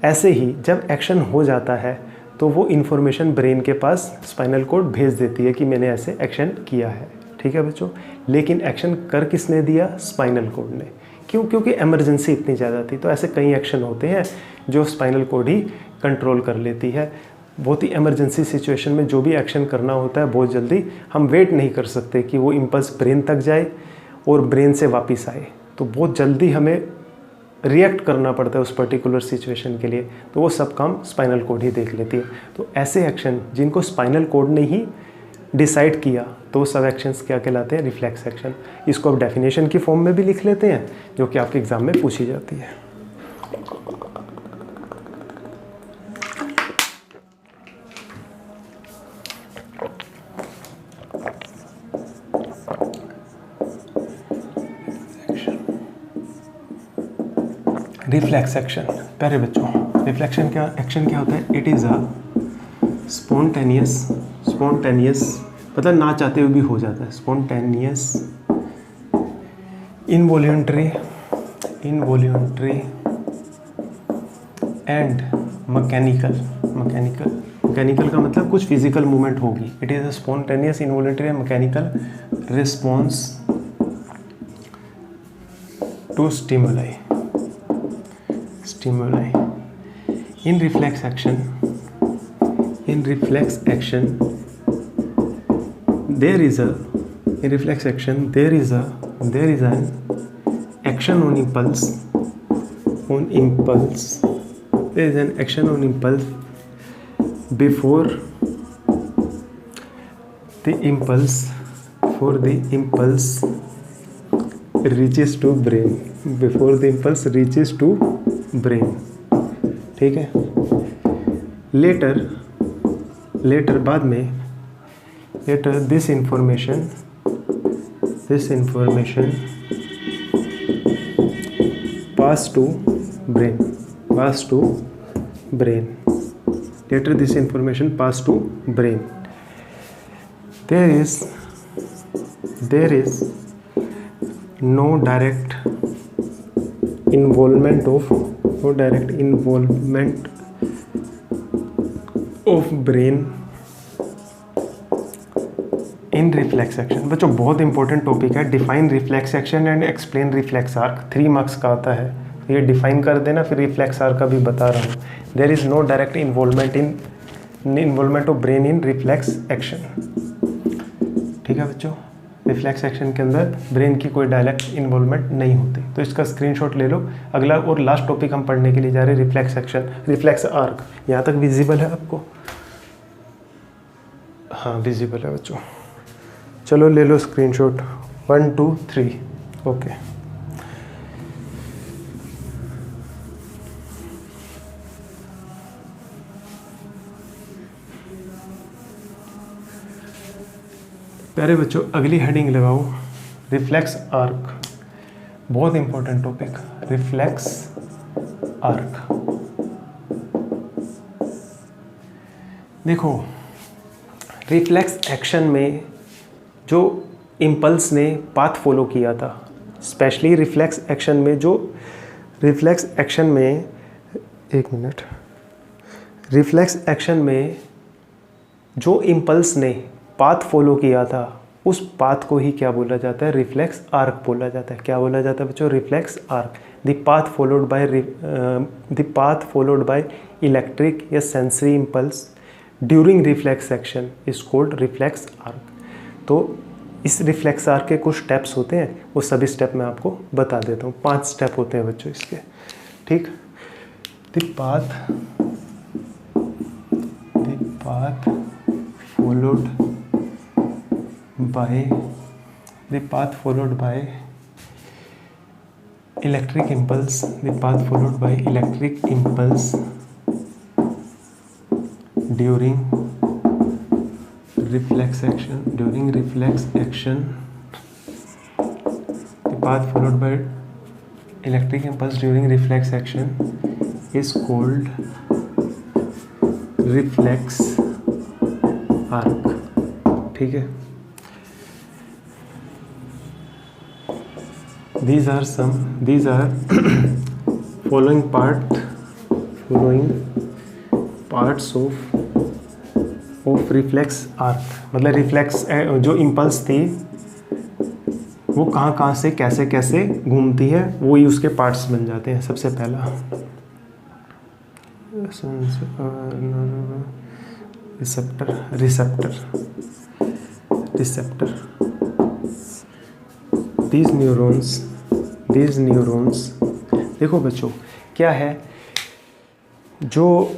ऐसे ही जब एक्शन हो जाता है तो वो इन्फॉर्मेशन ब्रेन के पास स्पाइनल कोड भेज देती है कि मैंने ऐसे एक्शन किया है, ठीक है बच्चों। लेकिन एक्शन कर किसने दिया, स्पाइनल कोड ने। क्यों? क्योंकि इमरजेंसी इतनी ज़्यादा थी। तो ऐसे कई एक्शन होते हैं जो स्पाइनल कोड ही कंट्रोल कर लेती है। बहुत ही इमरजेंसी सिचुएशन में जो भी एक्शन करना होता है बहुत जल्दी, हम वेट नहीं कर सकते कि वो इम्पल्स ब्रेन तक जाए और ब्रेन से वापस आए, तो बहुत जल्दी हमें रिएक्ट करना पड़ता है उस पर्टिकुलर सिचुएशन के लिए। तो वो सब काम स्पाइनल कोड ही देख लेती है। तो ऐसे एक्शन जिनको स्पाइनल कोड ने ही डिसाइड किया, तो वो सब एक्शंस क्या कहलाते हैं, रिफ्लेक्स एक्शन। इसको अब डेफिनेशन की फॉर्म में भी लिख लेते हैं जो कि आपके एग्जाम में पूछी जाती है। रिफ्लेक्स एक्शन, प्यारे बच्चों रिफ्लेक्शन क्या एक्शन क्या होता है, इट इज़ अ स्पॉन्टेनियस मतलब ना चाहते हुए भी हो जाता है, स्पॉन्टेनियस इनवॉल्यूंटरी एंड मैकेनिकल का मतलब कुछ फिजिकल मूवमेंट होगी। It is a spontaneous involuntary and mechanical response to stimuli. In reflex action, there is an action on impulse is an action on impulse before the impulse reaches to brain, before the impulse reaches to brain, ठीक है। later बाद में later this information pass to brain, later this information pass to brain. There is no direct involvement of brain in reflex action। बच्चों बहुत important topic है। Define reflex action and explain reflex arc, 3 marks का आता है। ये define कर देना, फिर रिफ्लेक्स आर्क का भी बता रहा हूँ। There is no direct involvement of brain in reflex action, ठीक है बच्चों। रिफ्लेक्स एक्शन के अंदर ब्रेन की कोई डायरेक्ट इन्वॉल्वमेंट नहीं होती, तो इसका स्क्रीनशॉट ले लो। अगला और लास्ट टॉपिक हम पढ़ने के लिए जा रहे हैं, रिफ्लेक्स एक्शन, रिफ्लेक्स आर्क। यहाँ तक विजिबल है आपको? हाँ विजिबल है बच्चों। चलो ले लो स्क्रीनशॉट, 1 2 3 ओके। प्यारे बच्चों अगली हेडिंग लगाओ, रिफ्लेक्स आर्क। बहुत इंपॉर्टेंट टॉपिक, रिफ्लेक्स आर्क। देखो रिफ्लेक्स एक्शन में जो इम्पल्स ने पाथ फॉलो किया था, स्पेशली रिफ्लेक्स एक्शन में रिफ्लेक्स एक्शन में जो इम्पल्स ने पाथ फॉलो किया था, उस पाथ को ही क्या बोला जाता है? रिफ्लेक्स आर्क बोला जाता है। क्या बोला जाता है बच्चों? Reflex arc. The path followed by electric या sensory impulse during reflex action is called reflex arc. तो इस रिफ्लेक्स आर्क के कुछ स्टेप्स होते हैं, वो सभी स्टेप मैं आपको बता देता हूँ। 5 स्टेप होते हैं बच्चों इसके, ठीक। The path followed by electric impulse during reflex action is called reflex arc, ठीक है। these are following parts of reflex arc। मतलब रिफ्लेक्स जो इम्पल्स थी वो कहाँ से कैसे घूमती है, वो ही उसके पार्ट्स बन जाते हैं। सबसे पहला रिसेप्टर। these neurons देखो बच्चों क्या है, जो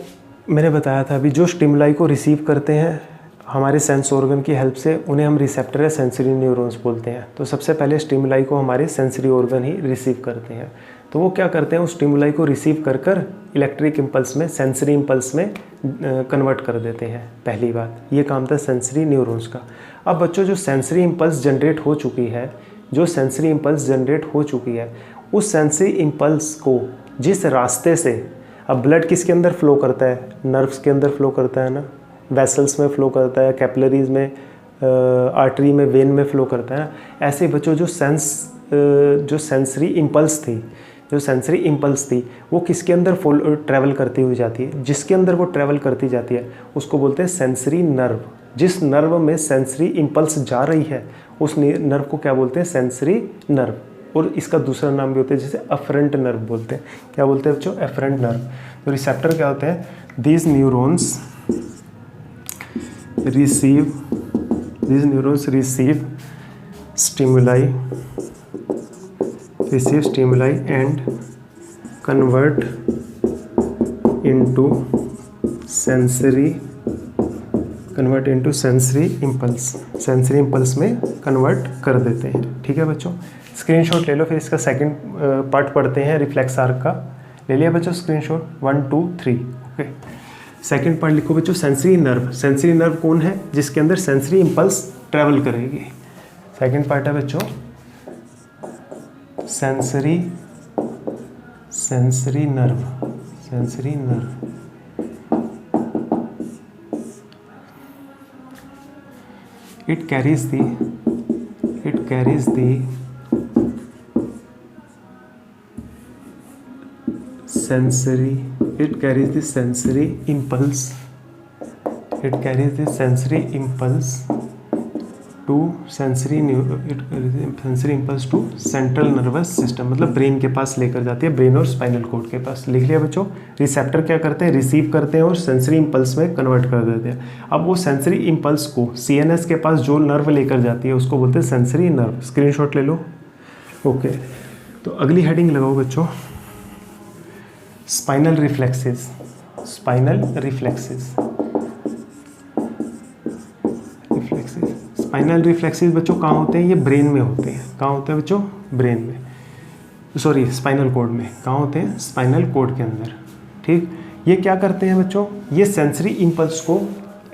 मैंने बताया था अभी, जो स्टिमुलाई को रिसीव करते हैं हमारे सेंस ऑर्गन की हेल्प से, उन्हें हम रिसेप्टर या सेंसरी न्यूरॉन्स बोलते हैं। तो सबसे पहले स्टिमुलाई को हमारे सेंसरी ऑर्गन ही रिसीव करते हैं। तो वो क्या करते हैं, उस स्टिमुलाई को रिसीव कर इलेक्ट्रिक इम्पल्स में, सेंसरी इम्पल्स में कन्वर्ट कर देते हैं। पहली बात, ये काम था सेंसरी न्यूरॉन्स का। अब बच्चों जो सेंसरी इम्पल्स जनरेट हो चुकी है, उस सेंसरी इम्पल्स को जिस रास्ते से, अब ब्लड किसके अंदर फ्लो करता है? नर्व्स के अंदर फ्लो करता है ना, वेसल्स में फ्लो करता है, कैपिलरीज में, आर्टरी में, वेन में फ्लो करता है ना। ऐसे बच्चों जो सेंसरी इम्पल्स थी वो किसके अंदर ट्रैवल करती हुई जाती है? जिसके अंदर वो ट्रैवल करती जाती है उसको बोलते हैं सेंसरी नर्व। जिस नर्व में सेंसरी इम्पल्स जा रही है उस नर्व को क्या बोलते हैं? Sensory nerve. और इसका दूसरा नाम भी होता है जिसे अफरेंट नर्व बोलते हैं। क्या बोलते हैं बच्चों? Efferent nerve. तो रिसेप्टर क्या होते हैं? These neurons receive stimuli and convert into sensory impulse, sensory impulse में कन्वर्ट कर देते हैं। ठीक है बच्चों, स्क्रीनशॉट ले लो, फिर इसका सेकंड पार्ट पढ़ते हैं रिफ्लेक्स आर्क का। ले लिया बच्चों स्क्रीनशॉट, 1 2 3। ओके, सेकंड पार्ट लिखो बच्चों, सेंसरी नर्व। सेंसरी नर्व कौन है? जिसके अंदर सेंसरी इम्पल्स ट्रेवल करेगी। सेकंड पार्ट है बच्चों sensory nerve. It carries the sensory impulse to sensory impulse to central nervous system, मतलब ब्रेन के पास लेकर जाती है, ब्रेन और स्पाइनल कॉर्ड के पास। लिख लिया बच्चों। रिसेप्टर क्या करते हैं? रिसीव करते हैं और सेंसरी इम्पल्स में कन्वर्ट कर देते हैं। अब वो सेंसरी इम्पल्स को सीएनएस के पास जो नर्व लेकर जाती है उसको बोलते हैं सेंसरी नर्व। स्क्रीनशॉट ले लो। ओके, तो अगली हेडिंग लगाओ बच्चों, स्पाइनल रिफ्लेक्सेस। स्पाइनल रिफ्लेक्सेस बच्चों कहाँ होते हैं? ये ब्रेन में होते हैं। कहाँ होते हैं बच्चों? ब्रेन में, सॉरी स्पाइनल कॉर्ड में। कहाँ होते हैं? स्पाइनल कॉर्ड के अंदर। ठीक, ये क्या करते हैं बच्चों? ये सेंसरी इम्पल्स को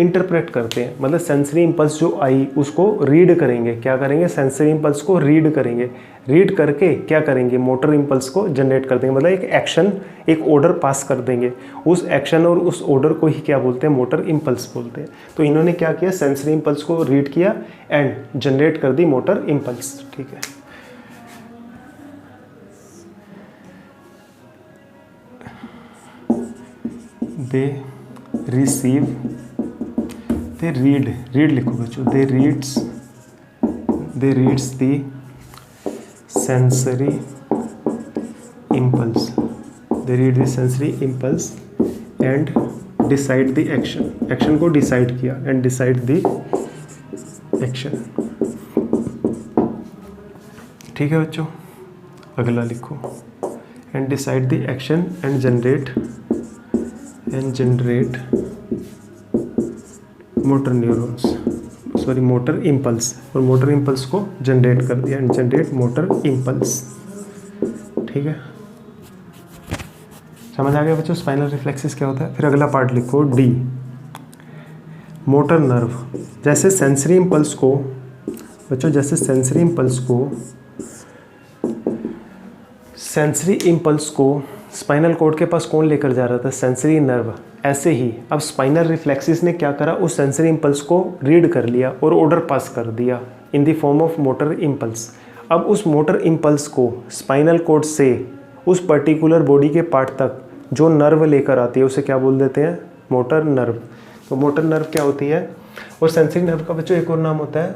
इंटरप्रेट करते हैं, मतलब सेंसरी इम्पल्स जो आई उसको रीड करेंगे। क्या करेंगे? सेंसरी इम्पल्स को रीड करेंगे। रीड करके क्या करेंगे? मोटर इम्पल्स को जनरेट कर देंगे, मतलब एक एक्शन, एक ऑर्डर पास कर देंगे। उस एक्शन और उस ऑर्डर को ही क्या बोलते हैं? मोटर इम्पल्स बोलते हैं। तो इन्होंने क्या किया? सेंसरी इम्पल्स को रीड किया एंड जनरेट कर दी मोटर इम्पल्स। ठीक है, दे रीड लिखो बच्चों, they reads the sensory impulse, and decide the action को डिसाइड किया एंड डिसाइड द एक्शन। ठीक है बच्चों, अगला लिखो, and decide the action and generate motor neurons, sorry motor impulse, और मोटर इम्पल्स को जनरेट कर दिया एंड जनरेट मोटर इम्पल्स। ठीक है, समझ आ गया बच्चों स्पाइनल रिफ्लेक्सेस क्या होता है। फिर अगला पार्ट लिखो, डी, मोटर नर्व। जैसे सेंसरी इम्पल्स को बच्चों, सेंसरी इम्पल्स को स्पाइनल कॉर्ड के पास कौन लेकर जा रहा था? Sensory nerve. ऐसे ही अब स्पाइनल रिफ्लेक्सेस ने क्या करा? उस सेंसरी इम्पल्स को रीड कर लिया और ऑर्डर पास कर दिया इन the form of motor impulse. अब उस मोटर इम्पल्स को स्पाइनल कॉर्ड से उस पर्टिकुलर बॉडी के पार्ट तक जो नर्व लेकर आती है उसे क्या बोल देते हैं? Motor nerve. तो मोटर नर्व क्या होती है? और सेंसरी नर्व का बच्चों एक और नाम होता है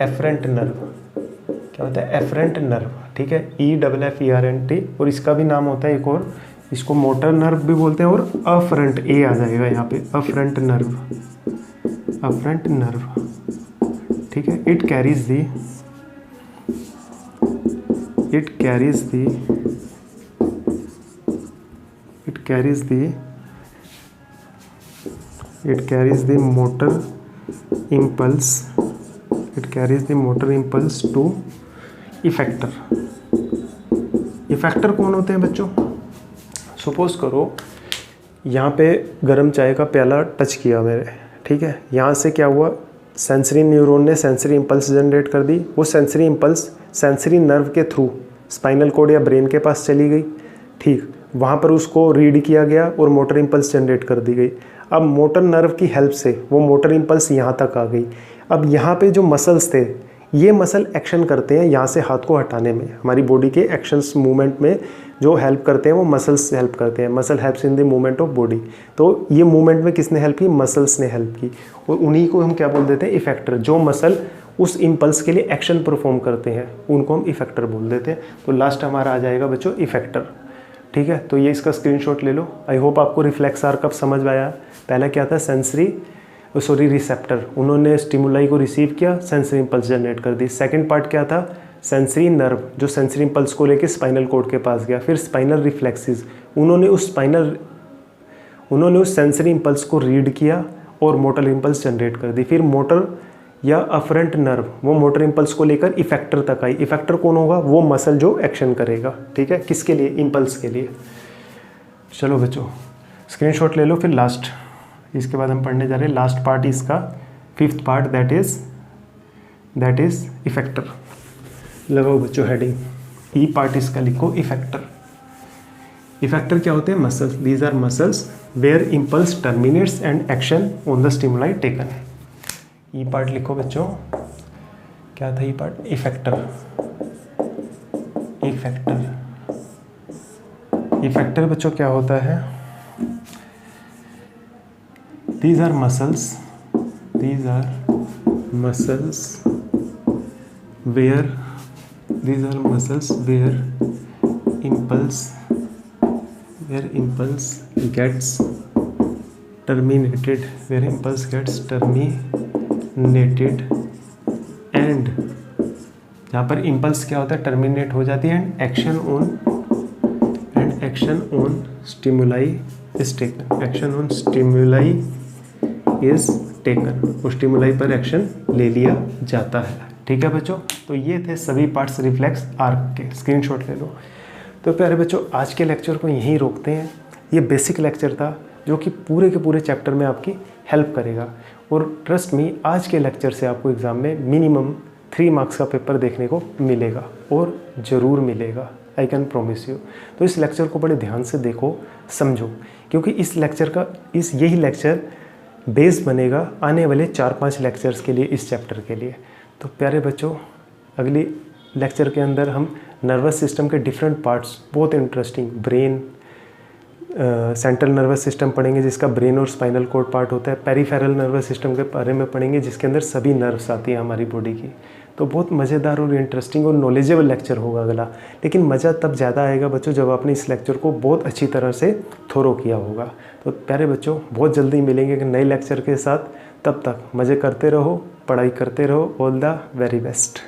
एफरेंट नर्व। क्या होता है? Efferent nerve. ठीक है, EFFERNT। और इसका भी नाम होता है एक और, इसको मोटर नर्व भी बोलते हैं और अफरेंट, ए आ जाएगा यहाँ पे, अफरेंट नर्व। ठीक है, it carries the motor impulse to effector. Effector कौन होते हैं बच्चों? सपोज करो यहाँ पे गर्म चाय का प्याला टच किया मेरे, ठीक है, यहाँ से क्या हुआ? सेंसरी न्यूरॉन ने सेंसरी इम्पल्स जनरेट कर दी। वो सेंसरी इम्पल्स सेंसरी नर्व के थ्रू स्पाइनल कॉर्ड या ब्रेन के पास चली गई। ठीक, वहाँ पर उसको रीड किया गया और मोटर इम्पल्स जनरेट कर दी गई। अब मोटर नर्व की हेल्प से वो मोटर इम्पल्स यहाँ तक आ गई। अब यहाँ पे जो मसल्स थे, ये मसल एक्शन करते हैं यहाँ से हाथ को हटाने में। हमारी बॉडी के एक्शंस मूवमेंट में जो हेल्प करते हैं वो मसल्स हेल्प करते हैं। Muscle helps in the movement of body. तो ये मूवमेंट में किसने हेल्प की? मसल्स ने हेल्प की। और उन्हीं को हम क्या बोल देते हैं? इफेक्टर। जो मसल उस इम्पल्स के लिए एक्शन परफॉर्म करते हैं उनको हम इफेक्टर बोल देते हैं। तो लास्ट हमारा आ जाएगा बच्चों इफेक्टर। ठीक है, तो ये इसका स्क्रीनशॉट ले लो। आई होप आपको रिफ्लेक्स आर्क कब समझ में आया। पहला क्या था? रिसेप्टर, उन्होंने स्टिमुलाई को रिसीव किया, सेंसरी इम्पल्स जनरेट कर दी। सेकंड पार्ट क्या था? सेंसरी नर्व, जो सेंसरी इम्पल्स को लेके स्पाइनल कॉर्ड के पास गया। फिर स्पाइनल रिफ्लेक्सेस, उन्होंने उस स्पाइनल उन्होंने उस सेंसरी इम्पल्स को रीड किया और मोटर इम्पल्स जनरेट कर दी। फिर मोटर या अफरेंट नर्व वो मोटर इम्पल्स को लेकर इफेक्टर तक आई। इफेक्टर कौन होगा? वो मसल जो एक्शन करेगा, ठीक है, किसके लिए? इम्पल्स के लिए। चलो बच्चों स्क्रीनशॉट ले लो। फिर लास्ट, इसके बाद हम पढ़ने जा रहे हैं लास्ट पार्ट इसका, 5th part, that is effector. लगाओ बच्चों हेडिंग, ई पार्ट इसका लिखो इफेक्टर। इफेक्टर क्या होते हैं? Muscles. These are muscles where impulse terminates and action on the stimuli taken. E part लिखो बच्चों, क्या था ई पार्ट? इफेक्टर। इफेक्टर बच्चों क्या होता है? These are muscles where impulse gets terminated, and जहाँ पर इम्पल्स क्या होता है? टर्मिनेट हो जाती है, and action on stimuli is taken. उस स्टिमुलाई पर एक्शन ले लिया जाता है, ठीक है बच्चों। तो ये थे सभी पार्ट्स रिफ्लेक्स आर्क के, स्क्रीनशॉट ले लो। तो प्यारे बच्चों आज के लेक्चर को यहीं रोकते हैं। ये बेसिक लेक्चर था जो कि पूरे के पूरे चैप्टर में आपकी हेल्प करेगा, और ट्रस्ट मी आज के लेक्चर से आपको एग्ज़ाम में मिनिमम 3 मार्क्स का पेपर देखने को मिलेगा, और ज़रूर मिलेगा, आई कैन प्रॉमिस यू। तो इस लेक्चर को बड़े ध्यान से देखो, समझो, क्योंकि इस लेक्चर का यही लेक्चर बेस बनेगा आने वाले 4-5 लेक्चर्स के लिए, इस चैप्टर के लिए। तो प्यारे बच्चों अगली लेक्चर के अंदर हम नर्वस सिस्टम के डिफरेंट पार्ट्स, बहुत interesting, brain, central nervous system पढ़ेंगे जिसका ब्रेन और स्पाइनल कॉर्ड पार्ट होता है। पेरिफेरल नर्वस सिस्टम के बारे में पढ़ेंगे जिसके अंदर सभी नर्व्स आती हैं हमारी बॉडी की। तो बहुत मज़ेदार और इंटरेस्टिंग और नॉलेजेबल लेक्चर होगा अगला। लेकिन मज़ा तब ज़्यादा आएगा बच्चों जब आपने इस लेक्चर को बहुत अच्छी तरह से थोरो किया होगा। तो प्यारे बच्चों बहुत जल्दी मिलेंगे एक नए लेक्चर के साथ। तब तक मज़े करते रहो, पढ़ाई करते रहो। All the very best.